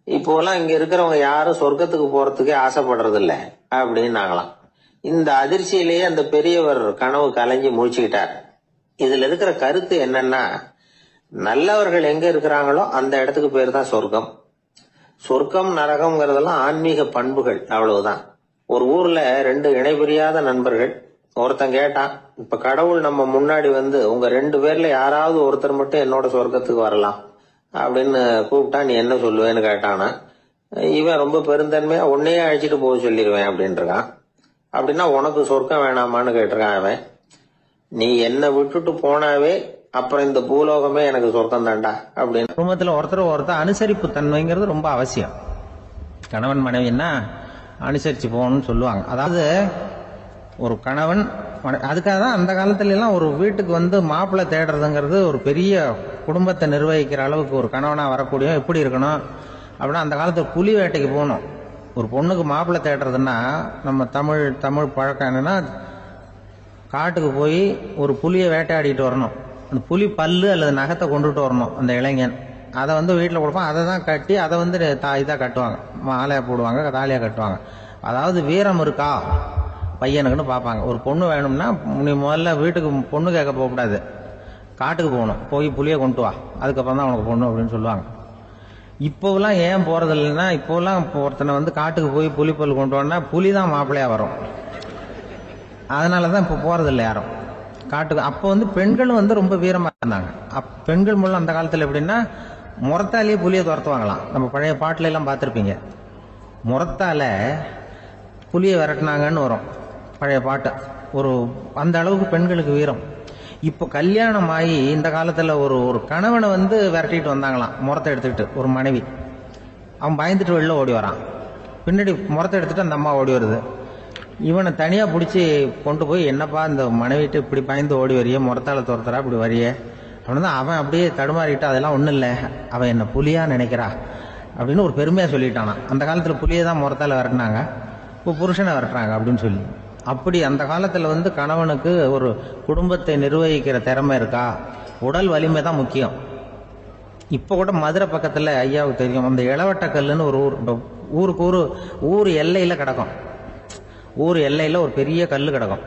இப்போலாம் இங்க இருக்கிறவங்க யாரும் சொர்க்கத்துக்கு போறதுக்கே ஆசைப்படுறது இல்ல அப்படின்னாங்களாம். இந்த அதிர்ச்சியிலேயே அந்த பெரியவர் கனவு கலைஞ்சி முழிச்சுக்கிட்டார். இதுல இருக்கிற கருத்து என்னன்னா, நல்லவர்கள் எங்க இருக்கிறாங்களோ அந்த இடத்துக்கு பேர் தான் சொர்க்கம். சொர்க்கம் நரகம்ங்கிறதெல்லாம் ஆன்மீக பண்புகள், அவ்வளவுதான். ஒரு ஊர்ல 2 இணைபிரியாத நண்பர்கள். ஒருத்தன் கேட்டான், இப்ப கடவுள் நம்ம முன்னாடி உங்க 2 பேர்ல யாராவது ஒருத்தர் மட்டும் என்னோட சொர்க்கத்துக்கு வரலாம் அப்படின்னு கூப்பிட்டா நீ என்ன சொல்லுவேன்னு கேட்டானா. இவன் ரொம்ப பெருந்தன்மையா உன்னையே அழைச்சிட்டு போக சொல்லிடுவேன் அப்படின்னு இருக்கான். அப்படின்னா உனக்கு சொர்க்கம் வேணாமான்னு கேட்டிருக்கான் அவன். நீ என்ன விட்டுட்டு போனாவே அப்புறம் இந்த பூலோகமே எனக்கு சொர்க்கம் தாண்டா அப்படின்னு. குடும்பத்தில் ஒருத்தர் அனுசரிப்பு தன்மைங்கிறது ரொம்ப அவசியம். கணவன் மனைவின்னா அனுசரிச்சு போகணும்னு சொல்லுவாங்க. அதாவது ஒரு கணவன், அதுக்காக தான் அந்த காலத்துல எல்லாம் ஒரு வீட்டுக்கு மாப்பிள்ளை தேடுறதுங்கிறது ஒரு பெரிய குடும்பத்தை நிர்வகிக்கிற அளவுக்கு ஒரு கணவனா வரக்கூடிய எப்படி இருக்கணும் அப்படின்னா, அந்த காலத்துல புலி வேட்டைக்கு போகணும். ஒரு பொண்ணுக்கு மாப்பிள்ளை தேடுறதுன்னா நம்ம தமிழ் பழக்கம் என்னன்னா, காட்டுக்கு போய் ஒரு புலியை வேட்டையாடிட்டு வரணும். அந்த புலி பல்லு அல்லது நகத்தை கொண்டுட்டு வரணும் அந்த இளைஞன். அதை வீட்டில் கொடுப்பான். அதை தான் கட்டி அதை இதாக கட்டுவாங்க, மாலையாக போடுவாங்க, தாலியாக கட்டுவாங்க. அதாவது வீரம் இருக்கா பையனுக்குன்னு பார்ப்பாங்க. ஒரு பொண்ணு வேணும்னா நீ முதல்ல வீட்டுக்கு பொண்ணு கேட்க போகக்கூடாது, காட்டுக்கு போகணும். போய் புளியை கொண்டு வா, அதுக்கப்புறம் தான் உனக்கு பொண்ணு அப்படின்னு சொல்லுவாங்க. இப்போலாம் ஏன் போறது இல்லைன்னா, இப்போலாம் ஒருத்தனை காட்டுக்கு போய் புலிப்பல் கொண்டு வரனா புலி தான் மாப்பிள்ளையா வரும். அதனாலதான் இப்ப போறதில்லை யாரும் காட்டுக்கு. அப்போ பெண்களும் ரொம்ப வீரமா இருந்தாங்க. பெண்கள் மூலம் அந்த காலத்துல எப்படின்னா, முறத்தாலேயே புலியை துரத்துவாங்களாம். நம்ம பழைய பாட்டுல எல்லாம் பார்த்திருப்பீங்க, முறத்தால புலியை விரட்டினாங்கன்னு வரும் பழைய பாட்டு. அந்த அளவுக்கு பெண்களுக்கு வீரம். இப்போ கல்யாணம் ஆகி இந்த காலத்துல ஒரு கணவனை விரட்டிட்டு வந்தாங்களாம் முறத்தை எடுத்துக்கிட்டு. ஒரு மனைவி அவன் பயந்துட்டு வெளில ஓடி வரான், பின்னாடி முறத்தை எடுத்துட்டு அந்த அம்மா ஓடி வருது. இவனை தனியா பிடிச்சி கொண்டு போய், என்னப்பா இந்த மனைவிட்டு இப்படி பயந்து ஓடி வரிய, முறத்தால துரத்துறா இப்படி வரிய அப்படின்னு. அவன் அப்படியே தடுமாறிட்டு, அதெல்லாம் ஒண்ணும் இல்லை, அவன் என்ன புலியா நினைக்கிறா அப்படின்னு ஒரு பெருமையா சொல்லிட்டானா. அந்த காலத்துல புலியை தான் முறத்தால விரட்டினாங்க, இப்போ புருஷனை விரட்டுறாங்க அப்படின்னு சொல்லி. அப்படி அந்த காலத்துல கணவனுக்கு ஒரு குடும்பத்தை நிர்வகிக்கிற திறமை இருக்கா, உடல் வலிமை தான் முக்கியம். இப்ப கூட மதுரை பக்கத்துல ஐயாவுக்கு தெரியும், அந்த இளவட்டக்கல்லுன்னு ஒரு ஊருக்கு ஊர் எல்லையில கிடக்கும். ஊர் எல்லையில ஒரு பெரிய கல்லு கிடக்கும்.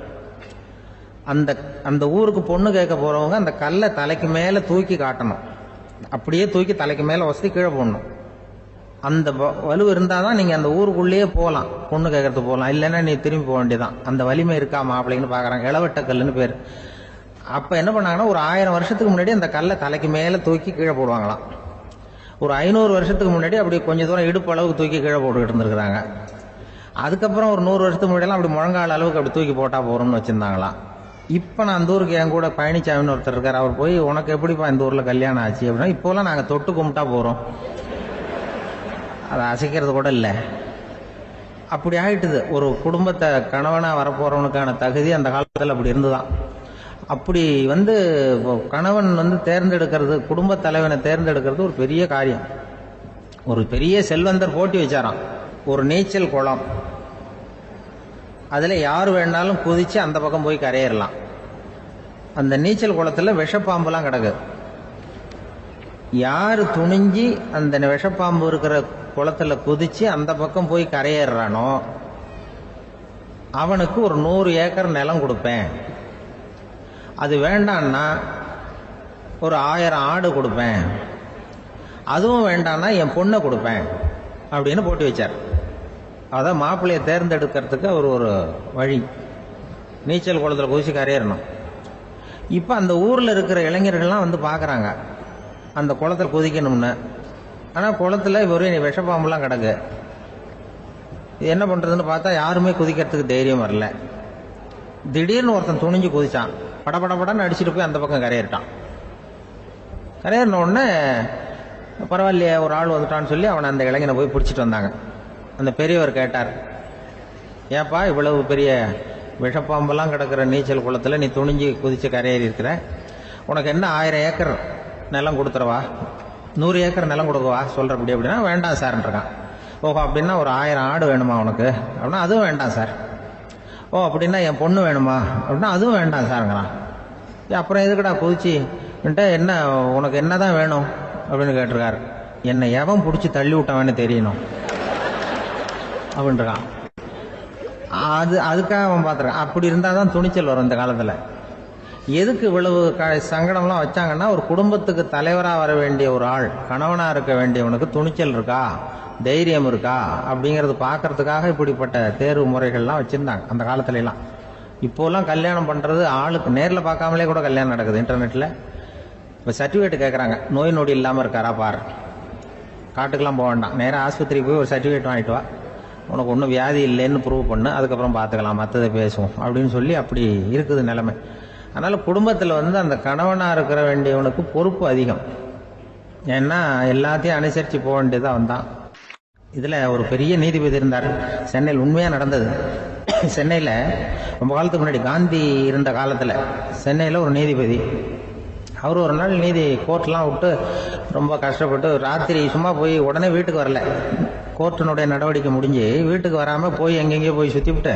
அந்த ஊருக்கு பொண்ணு கேட்க போறவங்க அந்த கல்லை தலைக்கு மேல தூக்கி காட்டணும். அப்படியே தூக்கி தலைக்கு மேல வசதி கீழே போடணும். அந்த வலு இருந்தாதான் நீங்க அந்த ஊருக்குள்ளேயே போகலாம், பொண்ணு கேட்கறதுக்கு போகலாம். இல்லைன்னா நீ திரும்பி போக வேண்டியதான். அந்த வலிமை இருக்கா மாப்பிள்ளைன்னு பாக்குறாங்க. இளவட்ட கல்லுன்னு பேரு. அப்ப என்ன பண்ணாங்கன்னா, ஒரு 1000 வருஷத்துக்கு முன்னாடி அந்த கல்லை தலைக்கு மேல தூக்கி கீழே போடுவாங்களாம். ஒரு 500 வருஷத்துக்கு முன்னாடி அப்படி கொஞ்சம் தூரம் இடுப்பு அளவுக்கு தூக்கி கீழே போட்டுக்கிட்டு இருந்திருக்கிறாங்க. அதுக்கப்புறம் ஒரு 100 வருஷத்துக்கு முன்னாடியெல்லாம் அப்படி முழங்கால அளவுக்கு அப்படி தூக்கி போட்டா போறோம்னு வச்சிருந்தாங்களாம். இப்ப நான் அந்த ஊருக்கு என் கூட பழனிசாமின்னு ஒருத்தர் இருக்காரு. அவர் போய், உனக்கு எப்படிப்பா இந்த ஊர்ல கல்யாணம் ஆச்சு அப்படின்னா, இப்போலாம் நாங்க தொட்டு கும்பிட்டா போறோம், அதை அசைக்கிறது கூட இல்லை. அப்படி ஆயிட்டுது. ஒரு குடும்பத்தை கணவனா வரப்போறவனுக்கான தகுதி அந்த காலத்துல அப்படி இருந்துதான். அப்படி கணவன் தேர்ந்தெடுக்கிறது, குடும்ப தலைவனை தேர்ந்தெடுக்கிறது ஒரு பெரிய காரியம். ஒரு பெரிய செல்வந்தர் போட்டி வச்சாராம், ஒரு நீச்சல் குளம், அதுல யார் வேணாலும் குதிச்சு அந்த பக்கம் போய் கரையேறலாம். அந்த நீச்சல் குளத்துல விஷப்பாம்புலாம் கிடக்கு. யாரு துணிஞ்சி அந்த விஷப்பாம்பு இருக்கிற குளத்துல குதிச்சு அந்த பக்கம் போய் கரையேறானோ அவனுக்கு ஒரு 100 ஏக்கர் நிலம் கொடுப்பேன். அது வேண்டான்னா ஒரு 1000 ஆடு கொடுப்பேன். அதுவும் வேண்டான்னா என் பொண்ணை கொடுப்பேன் அப்படின்னு போட்டி வச்சார். அதான் மாப்பிள்ளையை தேர்ந்தெடுக்கிறதுக்கு அவர் ஒரு வழி, நீச்சல் குளத்துல குதிச்சு கரையேறணும். இப்ப அந்த ஊர்ல இருக்கிற இளைஞர்கள்லாம் பாக்குறாங்க அந்த குளத்துல குதிக்கணும்னு. ஆனா குளத்துல ஒரே விஷப்பாம்புலாம் கிடக்கு. இது என்ன பண்றதுன்னு பார்த்தா யாருமே குதிக்கிறதுக்கு தைரியம் வரல. திடீர்னு ஒருத்தன் துணிஞ்சு குதிச்சான், படபடன்னு அடிச்சுட்டு போய் அந்த பக்கம் கரையேறிட்டான். கரையேறின உடனே பரவாயில்லையே ஒரு ஆள் வந்துட்டான்னு சொல்லி அவனை அந்த இளைஞனை போய் பிடிச்சிட்டு வந்தாங்க. அந்த பெரியவர் கேட்டார், ஏப்பா இவ்வளவு பெரிய விஷப்பாம்பெல்லாம் கிடக்கிற நீச்சல் குளத்துல நீ துணிஞ்சு குதிச்சு கரையேறி இருக்கிற, உனக்கு என்ன 1000 ஏக்கர் நிலம் கொடுத்துறவா 100 ஏக்கர் நிலம் கொடுக்கவா சொல்கிறபடி அப்படின்னா வேண்டாம் சார்ன்றான். ஓஹோ அப்படின்னா ஒரு 1000 ஆடு வேணுமா உனக்கு அப்படின்னா அதுவும் வேண்டாம் சார். ஓ அப்படின்னா என் பொண்ணு வேணுமா அப்படின்னா அதுவும் வேண்டாம் சாருங்கிறான். அப்புறம் எதுக்குடா குதிச்சு என்ன உனக்கு என்ன தான் வேணும் அப்படின்னு கேட்டிருக்காரு. என்னை எவன் பிடிச்சி தள்ளி விட்டவன்னு தெரியணும் அப்படின்றான். அதுக்காக அவன் பார்த்துருக்கான். அப்படி இருந்தால் தான் துணிச்சல் வரும் இந்த காலத்தில். எதுக்கு இவ்வளவு சங்கடம்லாம் வச்சாங்கன்னா, ஒரு குடும்பத்துக்கு தலைவராக வர வேண்டிய ஒரு ஆள், கணவனாக இருக்க வேண்டியவனுக்கு துணிச்சல் இருக்கா, தைரியம் இருக்கா அப்படிங்கிறது பார்க்கறதுக்காக இப்படிப்பட்ட தேர்வு முறைகள்லாம் வச்சுருந்தாங்க அந்த காலத்துலலாம். இப்போலாம் கல்யாணம் பண்ணுறது ஆளுக்கு நேரில் பார்க்காமலே கூட கல்யாணம் நடக்குது இன்டர்நெட்டில். இப்போ சர்டிஃபிகேட் கேட்குறாங்க, நோய் நொடி இல்லாமல் இருக்காரா பாரு. காட்டுக்கெல்லாம் போக வேண்டாம், நேராக ஆஸ்பத்திரிக்கு போய் ஒரு சர்டிஃபிகேட் வாங்கிட்டு வா, உனக்கு ஒன்றும் வியாதி இல்லைன்னு ப்ரூவ் பண்ணு, அதுக்கப்புறம் பார்த்துக்கலாம், மற்றதை பேசுவோம் அப்படின்னு சொல்லி அப்படி இருக்குது நிலைமை. அதனால் குடும்பத்தில் அந்த கணவனாக இருக்கிற வேண்டியவனுக்கு பொறுப்பு அதிகம். ஏன்னா எல்லாத்தையும் அனுசரித்து போக வேண்டியதாக வந்தான். இதில் ஒரு பெரிய நீதிபதி இருந்தார் சென்னையில், உண்மையாக நடந்தது. சென்னையில் ரொம்ப காலத்துக்கு முன்னாடி காந்தி இருந்த காலத்தில் சென்னையில் ஒரு நீதிபதி, அவர் ஒரு நாள் நீதி கோர்ட்லாம் விட்டு ரொம்ப கஷ்டப்பட்டு ராத்திரி சும்மா போய் உடனே வீட்டுக்கு வரல. கோர்ட்டினுடைய நடவடிக்கை முடிஞ்சு வீட்டுக்கு வராமல் போய் எங்கெங்கேயோ போய் சுற்றிவிட்டு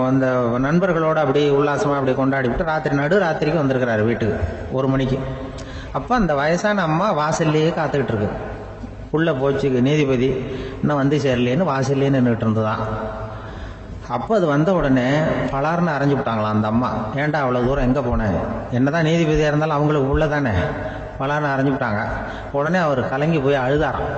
அந்த நண்பர்களோடு அப்படி உல்லாசமாக அப்படி கொண்டாடி விட்டு ராத்திரிக்கு வந்திருக்கிறாரு வீட்டுக்கு 1 மணிக்கு. அப்போ அந்த வயசான அம்மா வாசல்லையே காத்துக்கிட்டு இருக்கு. உள்ளே போச்சு நீதிபதி இன்னும் வந்து சேரலேன்னு வாசல்லே நின்றுட்டு இருந்துதான். அப்போ அது வந்த உடனே பலார்னு அரைஞ்சு விட்டாங்களாம் அந்த அம்மா. ஏன்டா அவ்வளோ தூரம் எங்கே போனேன், என்னதான் நீதிபதியாக இருந்தாலும் அவங்களுக்கு உள்ள தானே, பலார்னு அரைஞ்சு விட்டாங்க. உடனே அவர் கலங்கி போய் அழுதாராம்.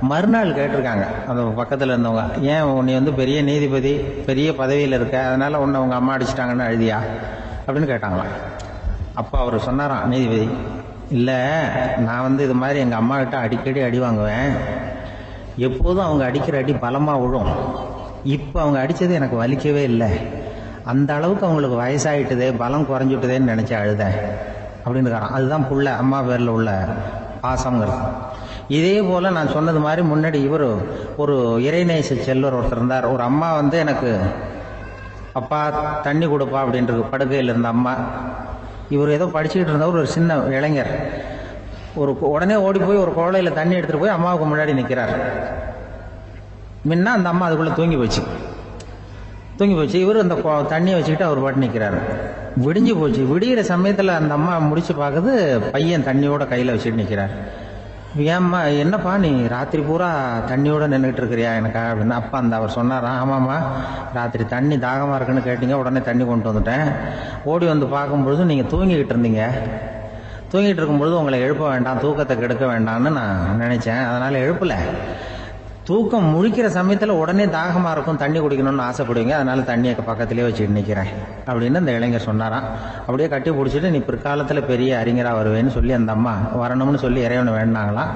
மறுநாள் கேட்டிருக்காங்க அந்த பக்கத்தில் இருந்தவங்க, ஏன் நீ பெரிய நீதிபதி, பெரிய பதவியில் இருக்க, அதனால உன்னை உங்கள் அம்மா அடிச்சிட்டாங்கன்னு அழுதியா அப்படின்னு கேட்டாங்களாம். அப்போ அவர் சொன்னாராம் நீதிபதி, இல்லை நான் இது மாதிரி எங்கள் அம்மா கிட்ட அடிக்கடி அடி வாங்குவேன், எப்போதும் அவங்க அடிக்கிற அடி பலமாக விழும், இப்போ அவங்க அடித்தது எனக்கு வலிக்கவே இல்லை, அந்த அளவுக்கு அவங்களுக்கு வயசாகிட்டுதே, பலம் குறைஞ்சிட்டுதேன்னு நினச்சி அழுதேன் அப்படின்னு இருக்காராம். அதுதான் புள்ள அம்மா பேரில் உள்ள பாசங்கிறது. இதே போல் நான் சொன்னது மாதிரி முன்னாடி இவர் ஒரு இறைநேச செல்வர் ஒருத்தர் இருந்தார். ஒரு அம்மா எனக்கு அப்பா தண்ணி கொடுப்பா அப்படின்றது படுக்கையில் இருந்த அம்மா. இவர் ஏதோ படிச்சுக்கிட்டு இருந்தவர், ஒரு சின்ன இளைஞர் உடனே ஓடி போய் ஒரு குவளையில் தண்ணி எடுத்துகிட்டு போய் அம்மாவுக்கு முன்னாடி நிற்கிறார். முன்ன அந்த அம்மா அதுக்குள்ளே தூங்கி போச்சு. இவர் அந்த தண்ணியை வச்சுக்கிட்டு அவர் பாட்டு நிற்கிறாரு. விடிஞ்சு போச்சு. விடிகிற சமயத்தில் அந்த அம்மா முடிச்சு பார்க்குது, பையன் தண்ணியோட கையில் வச்சுட்டு நிற்கிறார். ஏம்மா என்னப்பா நீ ராத்திரி பூரா தண்ணியோட நின்றுட்டு இருக்கிறியா எனக்கா அப்படின்னு. அப்பா அவர் சொன்னாராம், ஆமாம்மா ராத்திரி தண்ணி தாகமாக இருக்குன்னு கேட்டீங்க, உடனே தண்ணி கொண்டு வந்துட்டேன். ஓடி வந்து பார்க்கும்பொழுது நீங்கள் தூங்கிக்கிட்டு இருந்தீங்க. தூங்கிட்டு இருக்கும்பொழுது உங்களை எழுப்ப வேண்டாம், தூக்கத்தை கெடுக்க வேண்டாம்னு நான் நினச்சேன், அதனால் எழுப்பலை. தூக்கம் முழிக்கிற சமயத்தில் உடனே தாகமாக இருக்கும், தண்ணி குடிக்கணும்னு ஆசைப்படுவீங்க, அதனால தண்ணியை பக்கத்திலே வச்சுட்டு நிற்கிறேன் அப்படின்னு அந்த இளைஞர் சொன்னாராம். அப்படியே கட்டி பிடிச்சிட்டு நீ பிற்காலத்தில் பெரிய அறிஞராக வருவேன்னு சொல்லி அந்த அம்மா வரணும்னு சொல்லி இறைவனை வேண்டாங்களாம்.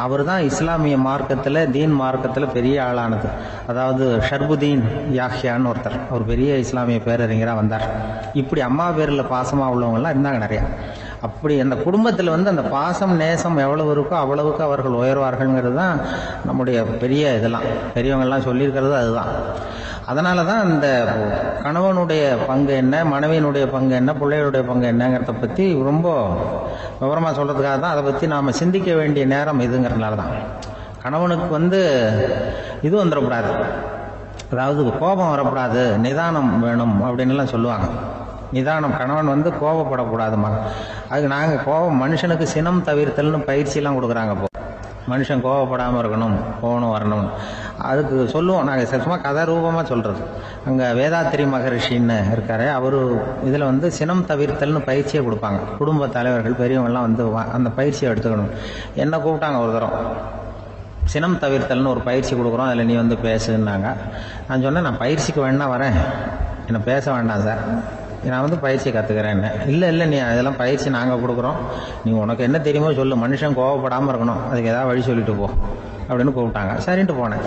அவர் தான் இஸ்லாமிய மார்க்கத்தில், தீன் மார்க்கத்தில் பெரிய ஆளானது. அதாவது ஷர்புதீன் யாஹ்யான்னு ஒருத்தர், அவர் பெரிய இஸ்லாமிய பேரறிஞராக வந்தார். இப்படி அம்மா பேரில் பாசமாக உள்ளவங்கலாம் இருந்தாங்க நிறையா. அப்படி அந்த குடும்பத்தில் அந்த பாசம் நேசம் எவ்வளவு இருக்கோ அவ்வளவுக்கு அவர்கள் உயர்வார்கள்ங்கிறது தான் நம்முடைய பெரிய இதெல்லாம் பெரியவங்கள்லாம் சொல்லியிருக்கிறது அதுதான். அதனால தான் அந்த கணவனுடைய பங்கு என்ன, மனைவியினுடைய பங்கு என்ன, பிள்ளைகளுடைய பங்கு என்னங்கிறத பற்றி ரொம்ப விவரமாக சொல்கிறதுக்காக தான் அதை பற்றி நாம் சிந்திக்க வேண்டிய நேரம் இதுங்கிறதுனால தான். கணவனுக்கு இது வந்துடக்கூடாது, அதாவது கோபம் வரக்கூடாது, நிதானம் வேணும் அப்படின்லாம் சொல்லுவாங்க. நிதானம், கணவன் கோபப்படக்கூடாதுமா. அதுக்கு நாங்கள் கோபம் மனுஷனுக்கு சினம் தவிர்த்தல்னு பயிற்சியெல்லாம் கொடுக்குறாங்க. இப்போ மனுஷன் கோபப்படாமல் இருக்கணும், போகணும் வரணும், அதுக்கு சொல்லுவோம் நாங்கள். சும்மா கதை ரூபமாக சொல்கிறது. அங்கே வேதாத்திரி மகரிஷின்னு இருக்காரு, அவர் இதில் சினம் தவிர்த்தல்னு பயிற்சியை கொடுப்பாங்க. குடும்ப தலைவர்கள் பெரியவங்கள்லாம் அந்த பயிற்சியை எடுத்துக்கணும். என்ன கூப்பிட்டாங்க ஒரு தரம், சினம் தவிர்த்தல்னு ஒரு பயிற்சி கொடுக்குறோம், அதில் நீ பேசுன்னாங்க. நான் சொன்னேன், நான் பயிற்சிக்கு வேணா வரேன், என்னை பேச வேண்டாம் சார், நான் பயிற்சி கற்றுக்கிறேன். இல்லை நீ அதெல்லாம் பயிற்சி நாங்கள் கொடுக்குறோம், நீ உனக்கு என்ன தெரியுமோ சொல்லு, மனுஷன் கோவப்படாமல் இருக்கணும், அதுக்கு ஏதாவது வழி சொல்லிட்டு போ அப்படின்னு கூப்பிட்டாங்க. சரின்ட்டு போனேன்.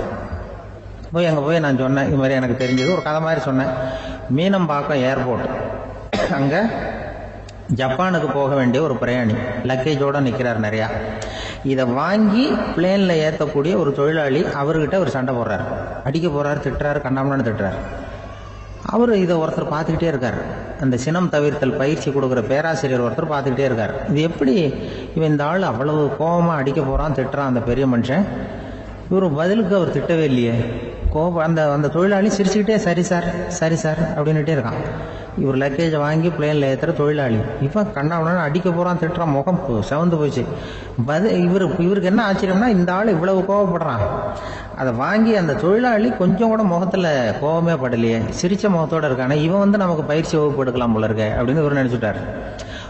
அங்கே போய் நான் சொன்னேன், இது மாதிரி எனக்கு தெரிஞ்சது ஒரு கதை மாதிரி சொன்னேன். மீனம்பாக்கம் ஏர்போர்ட், அங்கே ஜப்பானுக்கு போக வேண்டிய ஒரு பிரயாணி லக்கேஜோடு நிற்கிறார் நிறையா. இதை வாங்கி பிளேனில் ஏற்றக்கூடிய ஒரு தொழிலாளி அவர்கிட்ட ஒரு சண்டை போடுறாரு, அடிக்க போகிறாரு, திட்டுறாரு, கண்ணாமலான்னு திட்டுறாரு. அவர் இதை ஒருத்தர் பார்த்துக்கிட்டே இருக்கார். அந்த சினம் தவிர்த்தல் பயிற்சி கொடுக்குற பேராசிரியர் ஒருத்தர் பார்த்துக்கிட்டே இருக்கார். இது எப்படி இவன் இந்த ஆள் அவ்வளவு கோபமாக அடிக்க போகிறான், திட்டுறான் அந்த பெரிய மனுஷன், இவர் பதிலுக்கு அவர் திட்டவே இல்லையே. கோபம் அந்த தொழிலாளி சிரிச்சுக்கிட்டே சரி சார் சரி சார் அப்படின்னுட்டே இருக்கான். இவர் லக்கேஜை வாங்கி பிளேனில் ஏற்றுற தொழிலாளி இப்போ கண்ணாவுடனே அடிக்க போகிறான், திட்டுறான், முகம் செவந்து போச்சு. இவருக்கு என்ன ஆச்சரியம்னா இந்த ஆள் இவ்வளவு கோவப்படுறான், அதை வாங்கி அந்த தொழிலாளி கொஞ்சம் கூட முகத்தில் கோபமே படலையே, சிரிச்ச முகத்தோடு இருக்கானே, இவன் நமக்கு பயிற்சி வகுப்பு எடுக்கலாம் போல இருக்க அப்படின்னு இவர் நினச்சிட்டார்.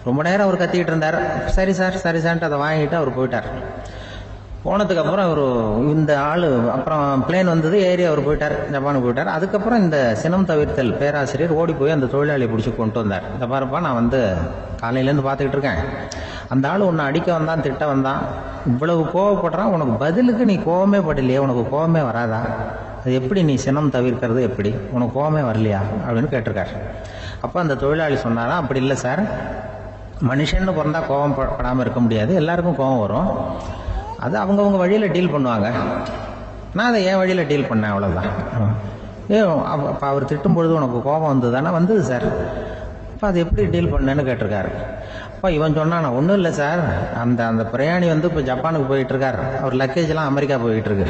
ரொம்ப நேரம் அவர் கத்திக்கிட்டு இருந்தார். சரி சார் சரி சார்ன்ட்டு அதை வாங்கிட்டு அவர் போயிட்டார். போனதுக்கப்புறம் அவர் இந்த ஆள் அப்புறம் பிளேன் வந்தது, ஏறி அவர் போயிட்டார், ஜப்பானுக்கு போயிட்டார். அதுக்கப்புறம் இந்த சினம் தவிர்த்தல் பேராசிரியர் ஓடி போய் அந்த தொழிலாளியை பிடிச்சி கொண்டு வந்தார். இந்த பாருப்பா, நான் காலையிலேருந்து பார்த்துக்கிட்டு இருக்கேன், அந்த ஆள் உன்னை அடிக்க வந்தான், திட்ட வந்தான், இவ்வளவு கோவப்படுறான், உனக்கு பதிலுக்கு நீ கோவமே படலையே, உனக்கு கோவமே வராதா, அது எப்படி நீ சினம் தவிர்க்கிறது, எப்படி உனக்கு கோவமே வரலையா அப்படின்னு கேட்டிருக்காரு. அப்போ அந்த தொழிலாளி சொன்னாரா, அப்படி இல்லை சார், மனுஷன்னு பிறந்தா கோபம் படாமல் இருக்க முடியாது, எல்லாருக்கும் கோபம் வரும், அது அவங்கவுங்க வழியில் டீல் பண்ணுவாங்க, நான் அதை என் வழியில் டீல் பண்ணேன், அவ்வளோதான். அப்போ அவர் திட்டும் பொழுது உனக்கு கோபம் வந்தது தானே? வந்தது சார். அப்போ அது எப்படி டீல் பண்ணேன்னு கேட்டிருக்காரு. அப்போ இவன் சொன்னான், நான் ஒன்றும் இல்லை சார், அந்த பிரயாணி இப்போ ஜப்பானுக்கு போயிட்டு இருக்கார், அவர் லக்கேஜ்லாம் அமெரிக்கா போயிட்டு இருக்கு.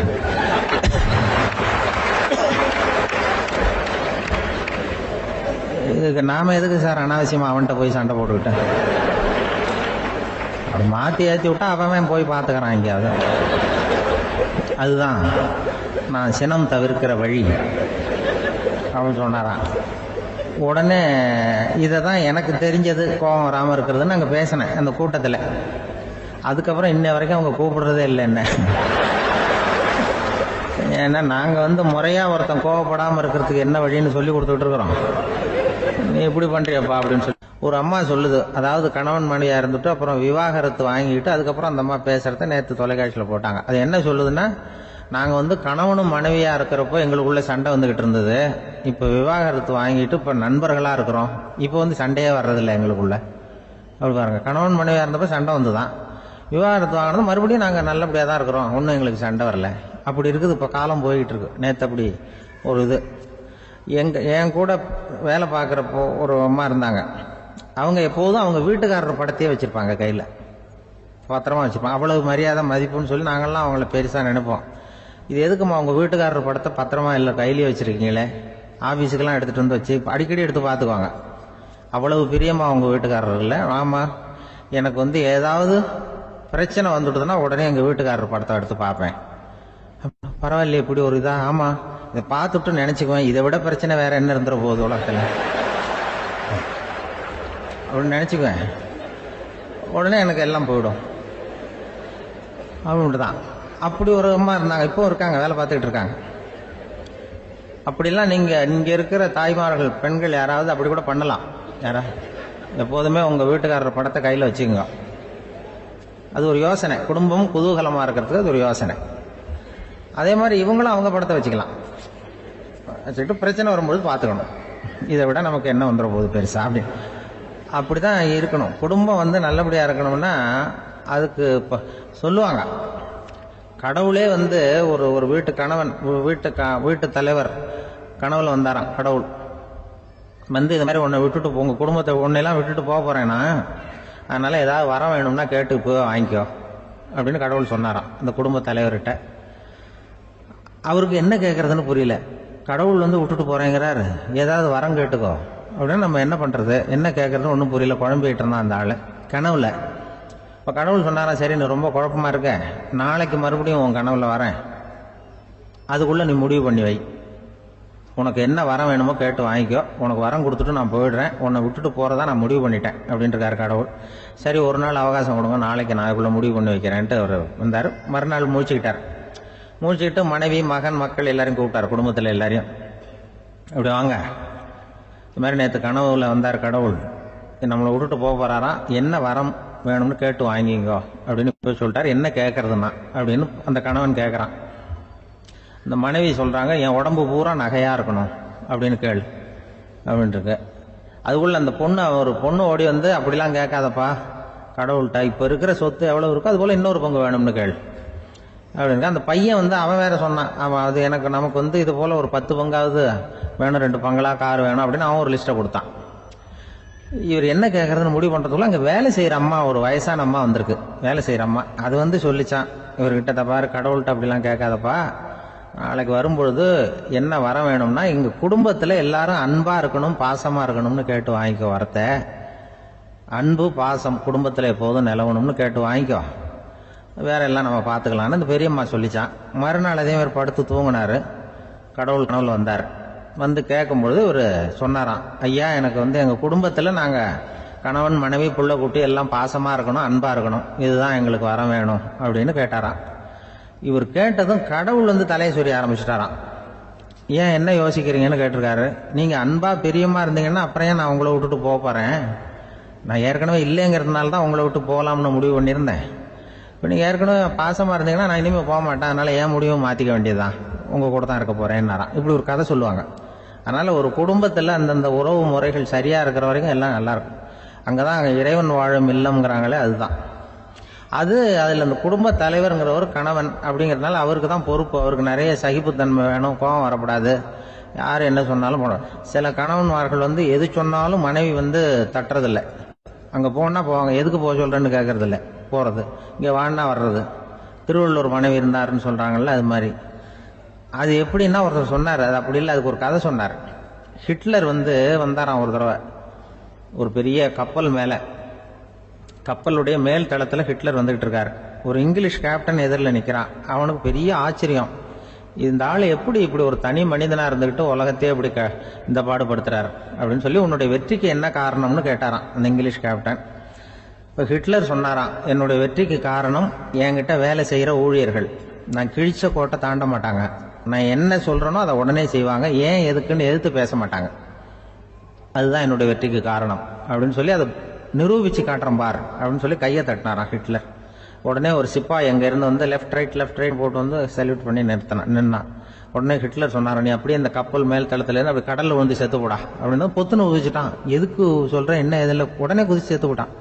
இதுக்கு நாம எதுக்கு சார் அனாவசியமாக அவன்கிட்ட போய் சண்டை போட்டுக்கிட்டேன், அப்படி மாற்றி ஏற்றி விட்டா அவன் போய் பார்த்துக்கிறான் எங்கேயாவது. அதுதான் நான் சினம் தவிர்க்கிற வழி அவன் சொன்னாரான். உடனே இதை தான் எனக்கு தெரிஞ்சது கோபம் வராமல் இருக்கிறதுன்னு அங்கே பேசினேன் அந்த கூட்டத்தில். அதுக்கப்புறம் இன்ன வரைக்கும் அவங்க கூப்பிடுறதே இல்லை என்ன. ஏன்னா நாங்கள் முறையாக ஒருத்தன் கோவப்படாமல் இருக்கிறதுக்கு என்ன வழின்னு சொல்லி கொடுத்துட்டு இருக்கிறோம், நீ இப்படி பண்ணுறியப்பா அப்படின்னு சொல்லி. ஒரு அம்மா சொல்லுது, அதாவது கணவன் மனைவியாக இருந்துட்டு அப்புறம் விவாகரத்து வாங்கிட்டு அதுக்கப்புறம் அந்த அம்மா பேசுகிறத நேற்று தொலைக்காட்சியில் போட்டாங்க. அது என்ன சொல்லுதுன்னா, நாங்கள் கணவனும் மனைவியாக இருக்கிறப்போ எங்களுக்குள்ள சண்டை வந்துக்கிட்டு இருந்தது, இப்போ விவாகரத்து வாங்கிட்டு இப்போ நண்பர்களாக இருக்கிறோம், இப்போ சண்டையே வர்றதில்லை எங்களுக்குள்ள. அப்படி பாருங்க, கணவன் மனைவியாக இருந்தப்போ சண்டை வந்து தான், விவாகரத்து வாங்கினது மறுபடியும் நாங்கள் நல்லபடியாக தான் இருக்கிறோம், ஒன்றும் எங்களுக்கு சண்டை வரல. அப்படி இருக்குது இப்போ காலம் போய்கிட்டு இருக்கு. நேற்று அப்படி ஒரு இது என் கூட வேலை பார்க்குறப்போ ஒரு அம்மா இருந்தாங்க, அவங்க எப்போதும் அவங்க வீட்டுக்காரர் படத்தையே வச்சுருப்பாங்க, கையில் பத்திரமா வச்சுருப்பாங்க, அவ்வளவு மரியாதை மதிப்புன்னு சொல்லி நாங்கள்லாம் அவங்கள பெருசாக நினைப்போம். இது எதுக்குமா அவங்க வீட்டுக்காரர் படத்தை பத்திரமா இல்லை கையிலேயே வச்சுருக்கீங்களே, ஆஃபீஸுக்கெல்லாம் எடுத்துகிட்டு வச்சு அடிக்கடி எடுத்து பார்த்துக்குவாங்க, அவ்வளவு பிரியமாக அவங்க வீட்டுக்காரர் இல்லை. ஆமாம், எனக்கு ஏதாவது பிரச்சனை வந்துட்டுதுன்னா உடனே எங்கள் வீட்டுக்காரர் படத்தை எடுத்து பார்ப்பேன். பரவாயில்லையே இப்படி ஒரு இதா? ஆமாம், இதை பார்த்துட்டு நினச்சிக்குவேன், இதை விட பிரச்சனை வேற என்ன இருந்துட போகுது உலகத்தில் அப்படின்னு நினச்சிக்குவேன், உடனே எனக்கு எல்லாம் போயிடும் அப்படின்ட்டு தான். அப்படி ஒரு அம்மா இருந்தாங்க, இப்போ இருக்காங்க, வேலை பார்த்துக்கிட்டு இருக்காங்க. அப்படிலாம் இங்கே இருக்கிற தாய்மார்கள் பெண்கள் யாராவது அப்படி கூட பண்ணலாம். யாரா எப்போதுமே உங்கள் வீட்டுக்காரர் படத்தை கையில் வச்சுக்கோங்க, அது ஒரு யோசனை, குடும்பம் குதூகலமாக இருக்கிறதுக்கு அது ஒரு யோசனை. அதே மாதிரி இவங்களும் அவங்க படத்தை வச்சுக்கலாம், வச்சுக்கிட்டு பிரச்சனை வரும்போது பார்த்துக்கணும், இதை விட நமக்கு என்ன வந்துட போகுது பெருசா அப்படி. அப்படி தான் இருக்கணும். குடும்பம் நல்லபடியாக இருக்கணும்னா அதுக்கு இப்போ சொல்லுவாங்க, கடவுளே ஒரு வீட்டு கணவன் வீட்டு தலைவர் கனவுல வந்தாராம். கடவுள் இது மாதிரி உன்னை விட்டுட்டு உங்கள் குடும்பத்தை உன்னையெல்லாம் விட்டுட்டு போக போகிறேன்னா, அதனால் ஏதாவது வரம் வேணும்னா கேட்டு போய் வாங்கிக்கோ அப்படின்னு கடவுள் சொன்னாராம் இந்த குடும்ப தலைவர்கிட்ட. அவருக்கு என்ன கேட்குறதுன்னு புரியல. கடவுள் விட்டுட்டு போகிறேங்கிறாரு, ஏதாவது வரம் கேட்டுக்கோ அப்படின்னு நம்ம என்ன பண்ணுறது, என்ன கேட்குறதுன்னு ஒன்றும் புரியல, குழம்பிக்கிட்டு இருந்தான் அந்த ஆள் கனவுல. இப்போ கடவுள் சொன்னாராம், சரி நீ ரொம்ப குழப்பமாக இருக்க, நாளைக்கு மறுபடியும் உன் கனவுல வரேன், அதுக்குள்ளே நீ முடிவு பண்ணி வை, உனக்கு என்ன வரம் வேணுமோ கேட்டு வாங்கிக்கோ, உனக்கு வரம் கொடுத்துட்டு நான் போயிடுறேன், உன்னை விட்டுட்டு போகிறதா நான் முடிவு பண்ணிட்டேன் அப்படின்ட்டுருக்காரு கடவுள். சரி ஒரு நாள் அவகாசம் கொடுங்க, நாளைக்கு நான் இதுக்குள்ளே முடிவு பண்ணி வைக்கிறேன்ட்டு அவர் வந்தார். மறுநாள் முடிச்சுக்கிட்டு மனைவி மகன் மக்கள் எல்லாரையும் கூப்பிட்டார், குடும்பத்தில் எல்லாரையும். இப்படி வாங்க, இது மாதிரி நேற்று கனவுல வந்தார் கடவுள், நம்மளை விட்டுட்டு போக போகிறாராம், என்ன வரம் வேணும்னு கேட்டு வாங்கிங்கோ அப்படின்னு போய் சொல்லிட்டார். என்ன கேட்கறதுன்னா அப்படின்னு அந்த கணவன் கேட்குறான். இந்த மனைவி சொல்கிறாங்க, என் உடம்பு பூரா நகையாக இருக்கணும் அப்படின்னு கேள் அப்படின்ட்டுருக்கு. அதுக்குள்ள அந்த ஒரு பொண்ணு ஓடி அப்படிலாம் கேட்காதப்பா கடவுள்கிட்ட, இப்போ இருக்கிற சொத்து எவ்வளோ இருக்கோ அது போல் இன்னொரு பங்கு வேணும்னு கேள் அப்படின்னு. அந்த பையன் அவன் வேற சொன்னான், அவன் அது நமக்கு இது போல் ஒரு 10 பங்காவது வேணும், 2 பங்களா கார் வேணும் அப்படின்னு அவன் ஒரு லிஸ்ட்டை கொடுத்தான். இவர் என்ன கேட்கறதுன்னு முடிவு பண்றதுக்குள்ள அங்க வேலை செய்யற அம்மா, ஒரு வயசான அம்மா வந்திருக்கு. வேலை செய்யற அம்மா அது வந்து சொல்லிச்சான் இவர்கிட்ட, தப்பாரு கடவுள்கிட்ட அப்படிலாம் கேட்காதப்பா, நாளைக்கு வரும்பொழுது என்ன வர வேணும்னா எங்க குடும்பத்துல எல்லாரும் அன்பா இருக்கணும், பாசமா இருக்கணும்னு கேட்டு வாங்கிக்கோ. வரத்தை அன்பு பாசம் குடும்பத்துல எப்போதும் நிலவணும்னு கேட்டு வாங்கிக்கோ, வேற எல்லாம் நம்ம பார்த்துக்கலாம்னு இந்த பெரியம்மா சொல்லிச்சான். மறுநாள் அதே மாதிரி படுத்து தூங்கினாரு. கடவுள் கனவுல வந்தார். வந்து கேட்கும்பொழுது இவர் சொன்னாராம், ஐயா எனக்கு வந்து எங்கள் குடும்பத்தில் நாங்கள் கணவன் மனைவி புள்ள குட்டி எல்லாம் பாசமாக இருக்கணும், அன்பாக இருக்கணும், இதுதான் எங்களுக்கு வர வேணும் அப்படின்னு கேட்டாராம். இவர் கேட்டதும் கடவுள் வந்து தலையை சொரிய ஆரம்பிச்சிட்டாராம். ஏன் என்ன யோசிக்கிறீங்கன்னு கேட்டிருக்காரு. நீங்கள் அன்பாக பிரியமாக இருந்தீங்கன்னா அப்புறம் ஏன் நான் உங்களை விட்டுட்டு போக போகிறேன்? நான் ஏற்கனவே இல்லைங்கிறதுனால தான் உங்களை விட்டு போகலாம்னு முடிவு பண்ணியிருந்தேன். இப்போ நீங்கள் ஏற்கனவே பாசமாக இருந்தீங்கன்னா நான் இனிமேல் போக மாட்டேன், அதனால் ஏன் முடிவை மாற்றிக்க வேண்டியதுதான், உங்கள் கூட தான் இருக்க போகிறேன்னாராம். இப்படி ஒரு கதை சொல்லுவாங்க. அதனால் ஒரு குடும்பத்தில் அந்தந்த உறவு முறைகள் சரியாக இருக்கிற வரைக்கும் எல்லாம் நல்லாயிருக்கும். அங்கே தான் இறைவன் வாழும் இல்லம்ங்கிறாங்களே, அதுதான் அது. அதில் அந்த குடும்ப தலைவருங்கிறவர் கணவன் அப்படிங்கிறதுனால அவருக்கு தான் பொறுப்பு. அவருக்கு நிறைய சகிப்புத்தன்மை வேணும், கோபம் வரக்கூடாது, யார் என்ன சொன்னாலும் போனோம். சில கணவன்மார்கள் வந்து எது சொன்னாலும் மனைவி வந்து தட்டுறதில்லை. அங்கே போனால் போவாங்க, எதுக்கு போக சொல்கிறேன்னு கேட்கறதில்ல, போகிறது. இங்கே வான்னா வர்றது. திருவள்ளூர் மனைவி இருந்தாருன்னு சொல்கிறாங்கல்ல, அது மாதிரி. அது எப்படின்னா ஒருத்தர் சொன்னார், அது அப்படி இல்லை, அதுக்கு ஒரு கதை சொன்னார். ஹிட்லர் வந்து வந்தாராம் ஒரு தடவை, ஒரு பெரிய கப்பல் மேலே, கப்பலுடைய மேல் தளத்தில் ஹிட்லர் வந்துகிட்டு இருக்கார். ஒரு இங்கிலீஷ் கேப்டன் எதிரில் நிற்கிறான். அவனுக்கு பெரிய ஆச்சரியம், இந்த ஆள் எப்படி இப்படி ஒரு தனி மனிதனாக இருந்துக்கிட்டு உலகத்தையே இப்படி இந்த பாடுபடுத்துறாரு அப்படின்னு சொல்லி, உன்னுடைய வெற்றிக்கு என்ன காரணம்னு கேட்டாராம் அந்த இங்கிலீஷ் கேப்டன். இப்போ ஹிட்லர் சொன்னாராம், என்னுடைய வெற்றிக்கு காரணம் என்கிட்ட வேலை செய்கிற ஊழியர்கள். நான் கிழிச்ச கோட்டை தாண்ட மாட்டாங்க, நான் என்ன சொல்கிறேனோ அதை உடனே செய்வாங்க, ஏன் எதுக்குன்னு எதிர்த்து பேச மாட்டாங்க, அதுதான் என்னுடைய வெற்றிக்கு காரணம் அப்படின்னு சொல்லி அதை நிரூபித்து காட்டுறேன் பார் அப்படின்னு சொல்லி கையை தட்டினாராம் ஹிட்லர். உடனே ஒரு சிப்பாய் அங்கேருந்து வந்து லெஃப்ட் ரைட் போட்டு வந்து சல்யூட் பண்ணி நின்னான். உடனே ஹிட்லர் சொன்னார், நீ அப்படியே இந்த கப்பல் மேல் தளத்துலேருந்து அப்படி கடலில் வந்து செத்து போடா அப்படின்னு பொத்துன்னு குதிச்சுட்டான். எதுக்கு சொல்கிறேன் என்ன இதில், உடனே குதிச்சு செத்து போட்டான்.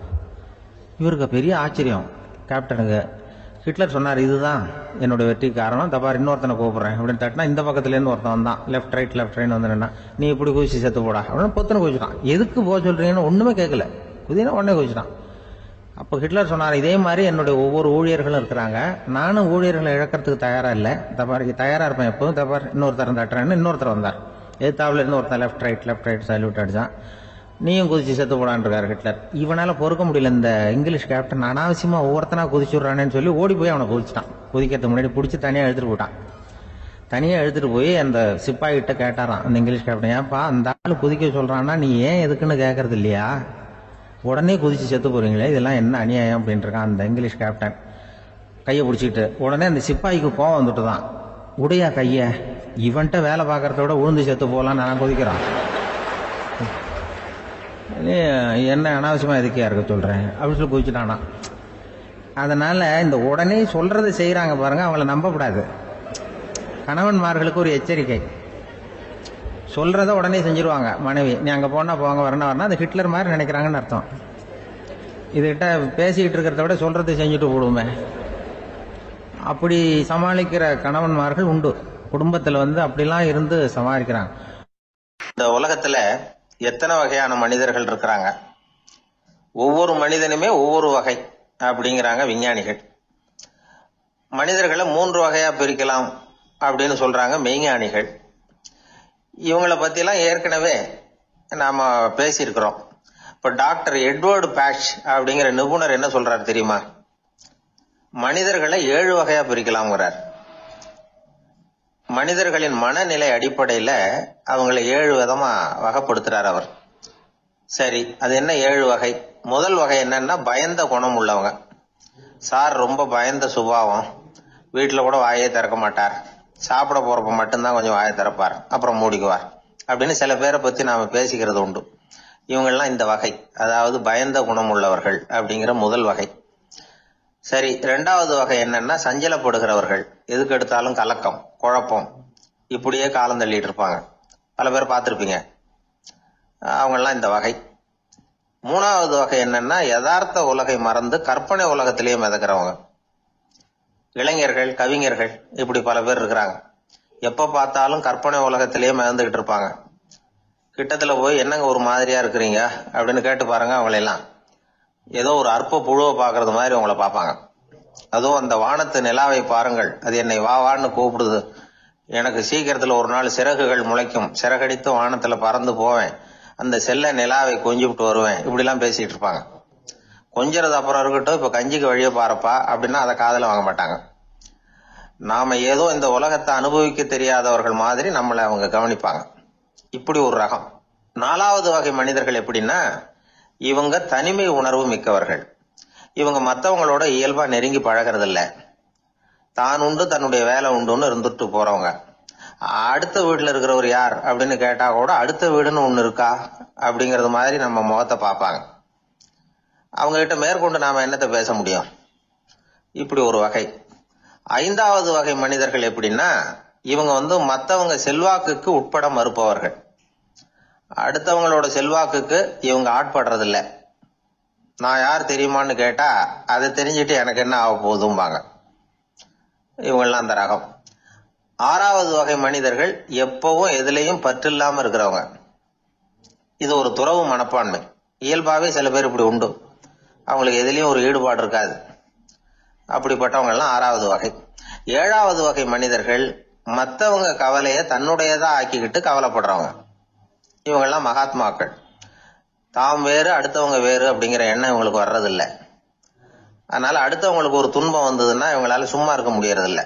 இவருக்கு பெரிய ஆச்சரியம் கேப்டனுக்கு. ஹிட்லர் சொன்னார், இதுதான் என்னோட வெற்றிக்கு காரணம், தப்பார் இன்னொருத்தனை கூப்பிட்றேன் அப்படின்னு தட்டினா இந்த பக்கத்துலேருந்து ஒருத்தன் வந்தான், லெஃப்ட் ரைட் வந்து நின்னா, நீ இப்படி குதிச்சு செத்து போடா அப்படின்னு பொத்துன்னு குதிச்சுட்டான். எதுக்கு போக சொல்கிறீங்கன்னு ஒன்றுமே கேட்கல, குதினா உடனே குதிச்சுட்டான். அப்போ ஹிட்லர் சொன்னார், இதே மாதிரி என்னுடைய ஒவ்வொரு ஊழியர்களும் இருக்கிறாங்க, நானும் ஊழியர்களை இழக்கிறதுக்கு தயாராக இல்லை, தப்பாருக்கு தயாராக இருப்பேன் எப்போதும், தப்பார் இன்னொருத்தர் தட்டுறேன்னு இன்னொருத்தர் வந்தார். எதிர்த்தாவில் இருந்து ஒருத்தன் லெஃப்ட் ரைட் சல்யூட் அடிச்சான். நீயும் குதிச்சு செத்து போடான்ருக்காரு ஹிட்லர். இவனால் பொறுக்க முடியல, இந்த இங்கிலீஷ் கேப்டன் அனாவசியமாக ஒவ்வொருத்தனா குதிச்சுட்றானேன்னு சொல்லி ஓடி போய் அவனை குதிச்சிட்டான். குதிக்கிறதுக்கு முன்னாடி பிடிச்சி தனியாக எடுத்துகிட்டு போட்டான். தனியாக எடுத்துகிட்டு போய் அந்த சிப்பாய்கிட்ட கேட்டாரான் அந்த இங்கிலீஷ் கேப்டன், ஏன்ப்பா அந்த ஆள் குதிக்க சொல்கிறான்னா நீ ஏன் எதுக்குன்னு கேட்கறது இல்லையா, உடனே குதிச்சு செத்து போறீங்களே, இதெல்லாம் என்ன அநியாயம் அப்படின்ட்டு இருக்கான் அந்த இங்கிலீஷ் கேப்டன் கையை பிடிச்சிக்கிட்டு. உடனே அந்த சிப்பாய்க்கு கோவம் வந்துட்டு தான், உடையா கையை, இவன்ட்ட வேலை பார்க்கறத விட உழுந்து செத்து போகலாம் நான் குதிக்கிறான், என்ன அனாவசியமா எதுக்கே இருக்க சொல்றேன் அப்படின்னு சொல்லி குதிச்சுட்டானா. அதனால இந்த உடனே சொல்றதை செய்யறாங்க பாருங்க, அவங்கள நம்பக்கூடாது. கணவன்மார்களுக்கு ஒரு எச்சரிக்கை, சொல்றத உடனே செஞ்சிருவாங்க மனைவி, நீ அங்கே போனா போவாங்க வரணும் அந்த ஹிட்லர் மாதிரி நினைக்கிறாங்கன்னு அர்த்தம். இதுகிட்ட பேசிக்கிட்டு இருக்கிறத விட சொல்றதை செஞ்சுட்டு போடுவோமே, அப்படி சமாளிக்கிற கணவன்மார்கள் உண்டு. குடும்பத்தில் வந்து அப்படிலாம் இருந்து சமாளிக்கிறாங்க. இந்த உலகத்துல எத்தனை வகையான மனிதர்கள் இருக்கிறாங்க, ஒவ்வொரு மனிதனுமே ஒவ்வொரு வகை அப்படிங்கிறாங்க விஞ்ஞானிகள். மனிதர்களை 3 வகையா பிரிக்கலாம் அப்படின்னு சொல்றாங்க மெய்ஞானிகள். இவங்களை பத்திலாம் ஏற்கனவே நாம பேசியிருக்கிறோம். இப்ப டாக்டர் எட்வர்டு பேட்ச் அப்படிங்கிற நிபுணர் என்ன சொல்றாரு தெரியுமா, மனிதர்களை 7 வகையா பிரிக்கலாம்ங்கிறார். மனிதர்களின் மனநிலை அடிப்படையில அவங்களை 7 விதமா வகைப்படுத்துறார் அவர். சரி, அது என்ன 7 வகை? முதல் வகை என்னன்னா பயந்த குணம் உள்ளவங்க. சார் ரொம்ப பயந்த சுபாவம், வீட்டுல கூட வாயே திறக்க மாட்டார், சாப்பிட போறப்ப மட்டும்தான் கொஞ்சம் வாயை திறப்பார், அப்புறம் மூடிக்குவார் அப்படின்னு சில பேரை பத்தி நாம பேசிக்கிறது உண்டு. இவங்கெல்லாம் இந்த வகை, அதாவது பயந்த குணம் உள்ளவர்கள் அப்படிங்கிற முதல் வகை. சரி, 2வது வகை என்னன்னா சஞ்சலப்படுகிறவர்கள், எதுக்கு எடுத்தாலும் கலக்கம் குழப்பம், இப்படியே காலம் தள்ளிட்டு இருப்பாங்க, பல பேர் பார்த்திருப்பீங்க, அவங்கெல்லாம் இந்த வகை. 3வது வகை என்னன்னா யதார்த்த உலகை மறந்து கற்பனை உலகத்திலேயே மிதக்கிறவங்க, இளைஞர்கள் கவிஞர்கள், இப்படி பல பேர் இருக்கிறாங்க. எப்ப பார்த்தாலும் கற்பனை உலகத்திலேயே மிதந்துகிட்டு இருப்பாங்க. கிட்டத்துல போய் என்னங்க ஒரு மாதிரியா இருக்கிறீங்க அப்படின்னு கேட்டு பாருங்க. அவங்களெல்லாம் ஏதோ ஒரு அற்ப புழுவை பாக்குறது மாதிரி அவங்கள பார்ப்பாங்க. அதுவும் அந்த வானத்து நிலாவை பாருங்கள், அது என்னை வா வான்னு கூப்பிடுது, எனக்கு சீக்கிரத்துல ஒரு நாள் சிறகுகள் முளைக்கும், சிறகடித்து வானத்துல பறந்து போவேன், அந்த செல்ல நிலாவை கொஞ்சிவிட்டு வருவேன், இப்படி எல்லாம் பேசிட்டு இருப்பாங்க. கொஞ்சிறது அப்புறம் இருக்கட்டும், இப்ப கஞ்சிக்கு வழிய பாருப்பா அப்படின்னா அதை காதுல வாங்க மாட்டாங்க. நாம ஏதோ இந்த உலகத்தை அனுபவிக்க தெரியாதவர்கள் மாதிரி நம்மளை அவங்க கவனிப்பாங்க. இப்படி ஒரு ரகம். 4வது வகை மனிதர்கள் எப்படின்னா, இவங்க தனிமை உணர்வு மிக்கவர்கள். இவங்க மற்றவங்களோட இயல்பா நெருங்கி பழகிறது இல்ல, தான் உண்டு தன்னுடைய வேலை உண்டுன்னு இருந்துட்டு போறவங்க. அடுத்த வீட்டுல இருக்கிறவர் யார் அப்படின்னு கேட்டா கூட அடுத்த வீடுன்னு ஒண்ணு இருக்கா அப்படிங்கறது மாதிரி நம்ம முகத்தை பார்ப்பாங்க. அவங்க கிட்ட மேற்கொண்டு நாம என்னத்தை பேச முடியும்? இப்படி ஒரு வகை. 5வது வகை மனிதர்கள் எப்படின்னா, இவங்க மத்தவங்க செல்வாக்குக்கு உட்பட மறுப்பவர்கள். அடுத்தவங்களோட செல்வாக்குக்கு இவங்க ஆட்படுறதில்ல. நான் யார் தெரியுமான்னு கேட்டா அதை தெரிஞ்சுட்டு எனக்கு என்ன ஆக போகுதும்பாங்க. இவங்கெல்லாம் அந்த ரகம். 6வது வகை மனிதர்கள் எப்பவும் எதுலையும் பற்று இல்லாம இருக்கிறவங்க. இது ஒரு துறவு மனப்பான்மை. இயல்பாவே சில பேர் இப்படி உண்டு, அவங்களுக்கு எதுலயும் ஒரு ஈடுபாடு இருக்காது. அப்படிப்பட்டவங்க எல்லாம் 6வது வகை. 7வது வகை மனிதர்கள் மத்தவங்க கவலைய தன்னுடையதா ஆக்கிக்கிட்டு கவலைப்படுறவங்க. இவங்கெல்லாம் மகாத்மாக்கள். தாம் வேறு அடுத்தவங்க வேறு அப்படிங்கிற எண்ணம் இவங்களுக்கு வர்றதில்லை. அதனால அடுத்தவங்களுக்கு ஒரு துன்பம் வந்ததுன்னா இவங்களால சும்மா இருக்க முடியறதில்லை.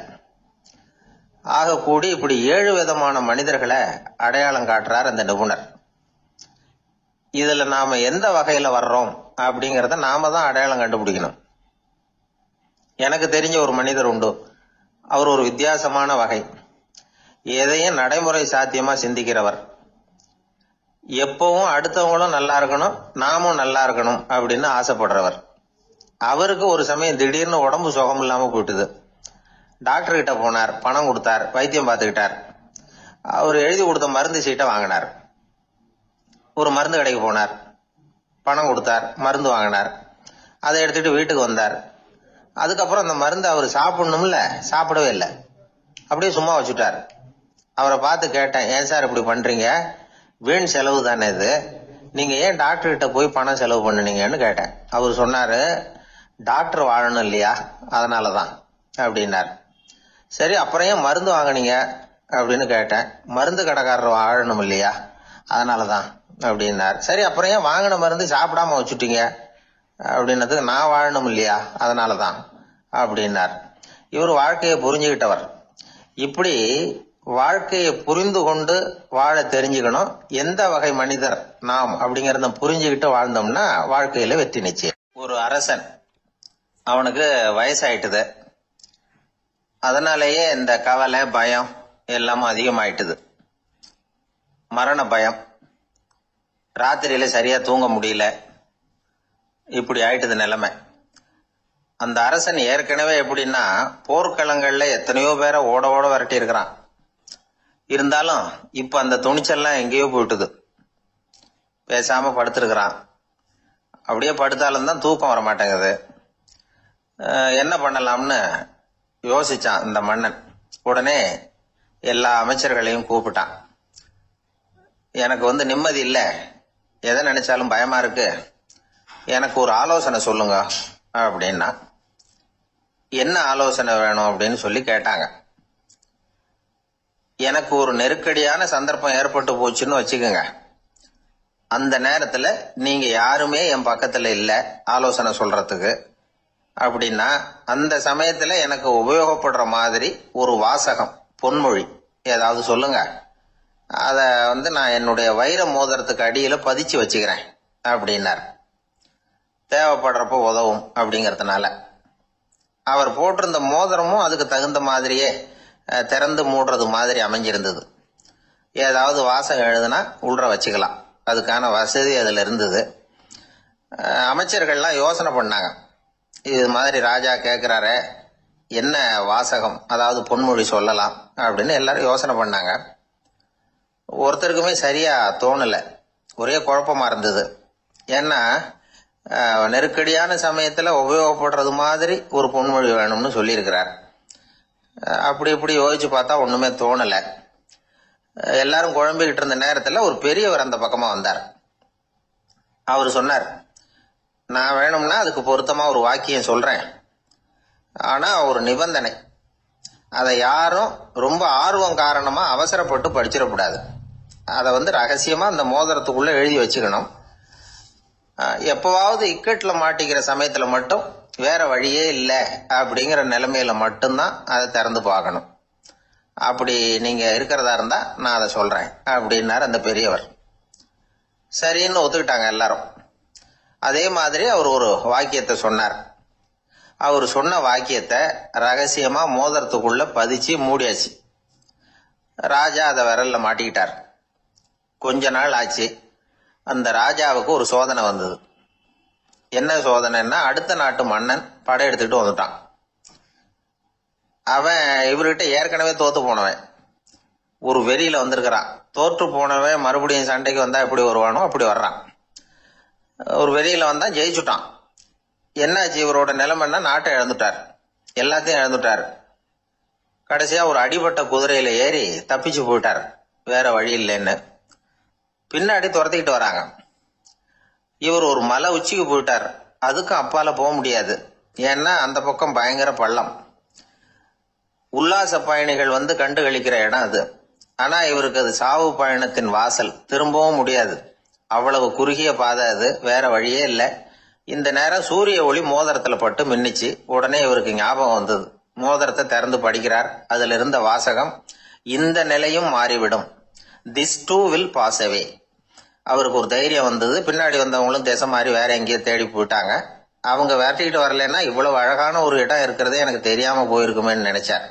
ஆக கூடி இப்படி 7 விதமான மனிதர்களை அடையாளம் காட்டுறார் அந்த நிபுணர். இதுல நாம எந்த வகையில வர்றோம் அப்படிங்கறத நாம தான் அடையாளம் கண்டுபிடிக்கணும். எனக்கு தெரிஞ்ச ஒரு மனிதர் உண்டு. அவர் ஒரு வித்தியாசமான வகை. எதையும் நடைமுறை சாத்தியமா சிந்திக்கிறவர். எப்பவும் அடுத்தவங்களும் நல்லா இருக்கணும், நாமும் நல்லா இருக்கணும் அப்படின்னு ஆசைப்படுறவர். அவருக்கு ஒரு சமயம் திடீர்னு உடம்பு சுகம் இல்லாம போயிட்டுது. டாக்டர் கிட்ட போனார், பணம் கொடுத்தார், வைத்தியம் பார்த்துக்கிட்டார். அவர் எழுதி கொடுத்த மருந்து சீட்டை வாங்கினார். ஒரு மருந்து கடைக்கு போனார், பணம் கொடுத்தார், மருந்து வாங்கினார். அதை எடுத்துட்டு வீட்டுக்கு வந்தார். அதுக்கப்புறம் அந்த மருந்து அவர் சாப்பிடணும்ல, சாப்பிடவே இல்லை, அப்படியே சும்மா வச்சுட்டார். அவரை பார்த்து கேட்டேன், ஏன் சார் இப்படி பண்றீங்க, வீண் செலவு தானே இது, நீங்க ஏன் டாக்டர் கிட்ட போய் பணம் செலவு பண்ணுனீங்கன்னு கேட்டேன். அவர் சொன்னாரு, டாக்டர் வாழணும் இல்லையா, அதனாலதான் அப்படின்னார். சரி, அப்புறம் ஏன் மருந்து வாங்கினீங்க அப்படின்னு கேட்டேன். மருந்து கடைக்காரர் வாழணும் இல்லையா, அதனாலதான் அப்படின்னார். சரி, அப்புறம் ஏன் வாங்கின மருந்து சாப்பிடாம வச்சுட்டீங்க அப்படின்னதுக்கு, நான் வாழணும் இல்லையா அதனாலதான் அப்படின்னார். இவர் வாழ்க்கையை புரிஞ்சுக்கிட்டவர். இப்படி வாழ்க்கையை புரிந்து கொண்டு வாழ தெரிஞ்சுக்கணும். எந்த வகை மனிதர் நாம் அப்படிங்கறத புரிஞ்சுக்கிட்டு வாழ்ந்தோம்னா வாழ்க்கையில வெற்றி நிச்சயம். ஒரு அரசன், அவனுக்கு வயசாயிட்டுது. அதனாலேயே இந்த கவலை, பயம் எல்லாமும் அதிகமாயிட்டுது. மரண பயம், ராத்திரியில சரியா தூங்க முடியல, இப்படி ஆயிட்டுது நிலைமை. அந்த அரசன் ஏற்கனவே எப்படின்னா, போர்க்களங்கள்ல எத்தனையோ பேரை ஓட ஓட விரட்டி இருக்கிறான். இருந்தாலும் இப்ப அந்த துணிச்சல்லாம் எங்கேயோ போயிட்டுது. பேசாம படுத்திருக்கிறான். அப்படியே படுத்தாலும் தான் தூக்கம் வர மாட்டேங்குது. என்ன பண்ணலாம்னு யோசிச்சான் இந்த மன்னன். உடனே எல்லா அமைச்சர்களையும் கூப்பிட்டான். எனக்கு நிம்மதி இல்ல, எதை நினைச்சாலும் பயமா இருக்கு, எனக்கு ஒரு ஆலோசனை சொல்லுங்க அப்படின்னா. என்ன ஆலோசனை வேணும் அப்படின்னு சொல்லி கேட்டாங்க. எனக்கு ஒரு நெருக்கடியான சந்தர்ப்பம் ஏற்பட்டு போச்சுன்னு வச்சுக்கோங்க. அந்த நேரத்துல நீங்க யாருமே என் பக்கத்துல இல்ல ஆலோசனை சொல்றதுக்கு அப்படின்னா, அந்த சமயத்துல எனக்கு உபயோகப்படுற மாதிரி ஒரு வாசகம், பொன்மொழி ஏதாவது சொல்லுங்க. அத நான் என்னுடைய வைர மோதிரத்துக்கு அடியில பதிச்சு வச்சுக்கிறேன் அப்படின்னார். தேவைப்படுறப்ப உதவும் அப்படிங்கறதுனால. அவர் போட்டிருந்த மோதிரமும் அதுக்கு தகுந்த மாதிரியே திறந்து மூடுறது மாதிரி அமைஞ்சிருந்தது. ஏதாவது வாசகம் எழுதுனா உள்ற வச்சுக்கலாம், அதுக்கான வசதி அதுல இருந்தது. அமைச்சர்கள்லாம் யோசனை பண்ணாங்க, இது மாதிரி ராஜா கேட்கிறாரே, என்ன வாசகம், அதாவது பொன்மொழி சொல்லலாம் அப்படின்னு எல்லாரும் யோசனை பண்ணாங்க. ஒருத்தருக்குமே சரியா தோணல, ஒரே குழப்பமா இருந்தது. ஏன்னா நெருக்கடியான சமயத்துல உபயோகப்படுறது மாதிரி ஒரு பொன்மொழி வேணும்னு சொல்லியிருக்கிறார். அப்படி இப்படி யோசிச்சு பார்த்தா ஒண்ணுமே தோணல. எல்லாரும் குழம்பிக்கிட்டு இருந்த நேரத்துல ஒரு பெரியவர் அந்த பக்கமா வந்தார். அவர் சொன்னார், நான் வேணும்னா அதுக்கு பொருத்தமா ஒரு வாக்கியம் சொல்றேன், ஆனா ஒரு நிபந்தனை. அதை யாரும் ரொம்ப ஆர்வம் காரணமா அவசரப்பட்டு படிச்சிடக்கூடாது. அதை ரகசியமா அந்த மோதிரத்துக்குள்ள எழுதி வச்சுக்கணும். எப்பவாவது இக்கட்ல மாட்டிக்கிற சமயத்துல மட்டும் வேற வழியே இல்லை அப்படிங்கிற நிலைமையில மட்டும்தான் அதை திறந்து பார்க்கணும். அப்படி நீங்க இருக்கிறதா இருந்தா நான் அதை சொல்றேன் அப்படின்னாரு அந்த பெரியவர். சரின்னு ஒத்துக்கிட்டாங்க எல்லாரும். அதே மாதிரி அவர் ஒரு வாக்கியத்தை சொன்னார். அவர் சொன்ன வாக்கியத்தை ரகசியமா மோதிரத்துக்குள்ள பதிச்சு மூடியாச்சு. ராஜா அதை விரல்ல மாட்டிக்கிட்டார். கொஞ்ச நாள் ஆச்சு. அந்த ராஜாவுக்கு ஒரு சோதனை வந்தது. என்ன சோதனைன்னா, அடுத்த நாட்டு மன்னன் படையெடுத்துட்டு வந்துட்டான். அவன் இவர்கிட்ட ஏற்கனவே தோத்து போனவன், ஒரு வெறியில வந்திருக்கிறான். தோற்று போனவன் மறுபடியும் சண்டைக்கு வந்தா எப்படி வருவானோ அப்படி வர்றான். ஒரு வெறியில வந்தா ஜெயிச்சுட்டான். என்னாச்சு, இவரோட நிலைமைன்னா நாட்டை இழந்துட்டார், எல்லாத்தையும் இழந்துட்டார். கடைசியா ஒரு அடிபட்ட குதிரையில ஏறி தப்பிச்சு போயிட்டார், வேற வழி இல்லைன்னு. பின்னாடி துரத்திக்கிட்டு வராங்க. இவர் ஒரு மலை உச்சிக்கு போயிட்டார். அதுக்கும் அப்பால போக முடியாது, ஏன்னா அந்த பக்கம் பயங்கர பள்ளம். உல்லாச பயணிகள் கண்டு கழிக்கிற இடம் அது. ஆனா இவருக்கு அது சாவு பயணத்தின் வாசல், திரும்பவும் முடியாது. அவ்வளவு குறுகிய பாதை அது, வேற வழியே இல்லை. இந்த நேரம் சூரிய ஒளி மோதிரத்துல பட்டு மின்னிச்சு. உடனே இவருக்கு ஞாபகம் வந்தது. மோதிரத்தை திறந்து படிக்கிறார். அதுல இருந்த வாசகம், இந்த நிலையும் மாறிவிடும், this too will pass away. அவருக்கு ஒரு தைரியம் வந்தது. பின்னாடி வந்தவங்களும் திசை மாறி வேற எங்கேயோ தேடி போயிட்டாங்க. அவங்க விரட்டிக்கிட்டு வரலன்னா இவ்வளவு அழகான ஒரு இடம் இருக்கிறதே எனக்கு தெரியாம போயிருக்குமேன்னு நினைச்சார்.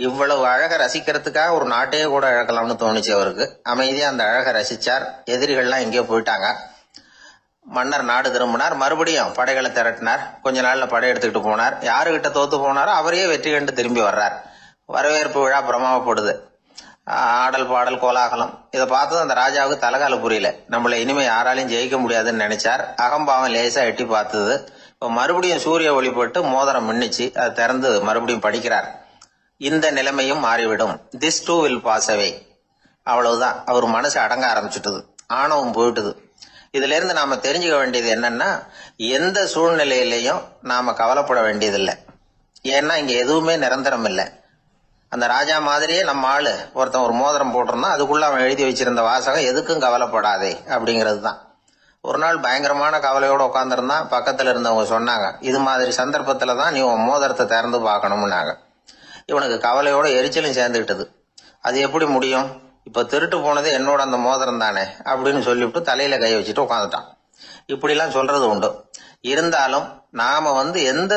இவ்வளவு அழகை ரசிக்கிறதுக்காக ஒரு நாட்டையே கூட இழக்கலாம்னு தோணுச்சு அவருக்கு. அமைதியா அந்த அழகை ரசிச்சார். எதிரிகள்லாம் எங்கேயோ போயிட்டாங்க. மன்னர் நாடு திரும்பினார். மறுபடியும் படைகளை திரட்டினார். கொஞ்ச நாள்ல படை எடுத்துக்கிட்டு போனார். யாருகிட்ட தோத்து போனாரோ அவரையே வெற்றி கண்டு திரும்பி வர்றார். வரவேற்பு விழா பிரமாவப்படுது. ஆடல் பாடல் கோலாகலம். இதை பார்த்தது அந்த ராஜாவுக்கு தலகால புரியல. நம்மளை இனிமே யாராலையும் ஜெயிக்க முடியாதுன்னு நினைச்சார். அகம்பாவம் லேசா எட்டி பார்த்தது. இப்ப மறுபடியும் சூரிய ஒளிப்பட்டு மோதிரம் மின்னிச்சு. அதை திறந்து மறுபடியும் படிக்கிறார். இந்த நிலைமையும் மாறிவிடும், this too will pass away. அவ்வளவுதான். அவர் மனசு அடங்க ஆரம்பிச்சுட்டது. ஆணவம் போயிட்டுது. இதுல இருந்து நாம தெரிஞ்சுக்க வேண்டியது என்னன்னா, எந்த சூழ்நிலையிலையும் நாம கவலைப்பட வேண்டியதில்லை. ஏன்னா இங்க எதுவுமே நிரந்தரம் இல்லை. அந்த ராஜா மாதிரியே நம்ம ஆளு ஒருத்தன் ஒரு மோதிரம் போட்டிருந்தான். அதுக்குள்ள அவன் எழுதி வச்சிருந்த வாசகம், எதுக்கும் கவலைப்படாதே அப்படிங்கிறது தான். ஒரு நாள் பயங்கரமான கவலையோட உட்காந்துருந்தான். பக்கத்துல இருந்தவங்க சொன்னாங்க, இது மாதிரி சந்தர்ப்பத்துலதான் நீ உன் மோதிரத்தை திறந்து பார்க்கணும்னாங்க. இவனுக்கு கவலையோட எரிச்சலும் சேர்ந்துக்கிட்டது. அது எப்படி முடியும், இப்ப திருட்டு போனது என்னோட அந்த மோதிரம் தானே அப்படின்னு சொல்லிவிட்டு தலையில கை வச்சுட்டு உட்காந்துட்டான். இப்படி எல்லாம் சொல்றது உண்டு. இருந்தாலும் நாம எந்த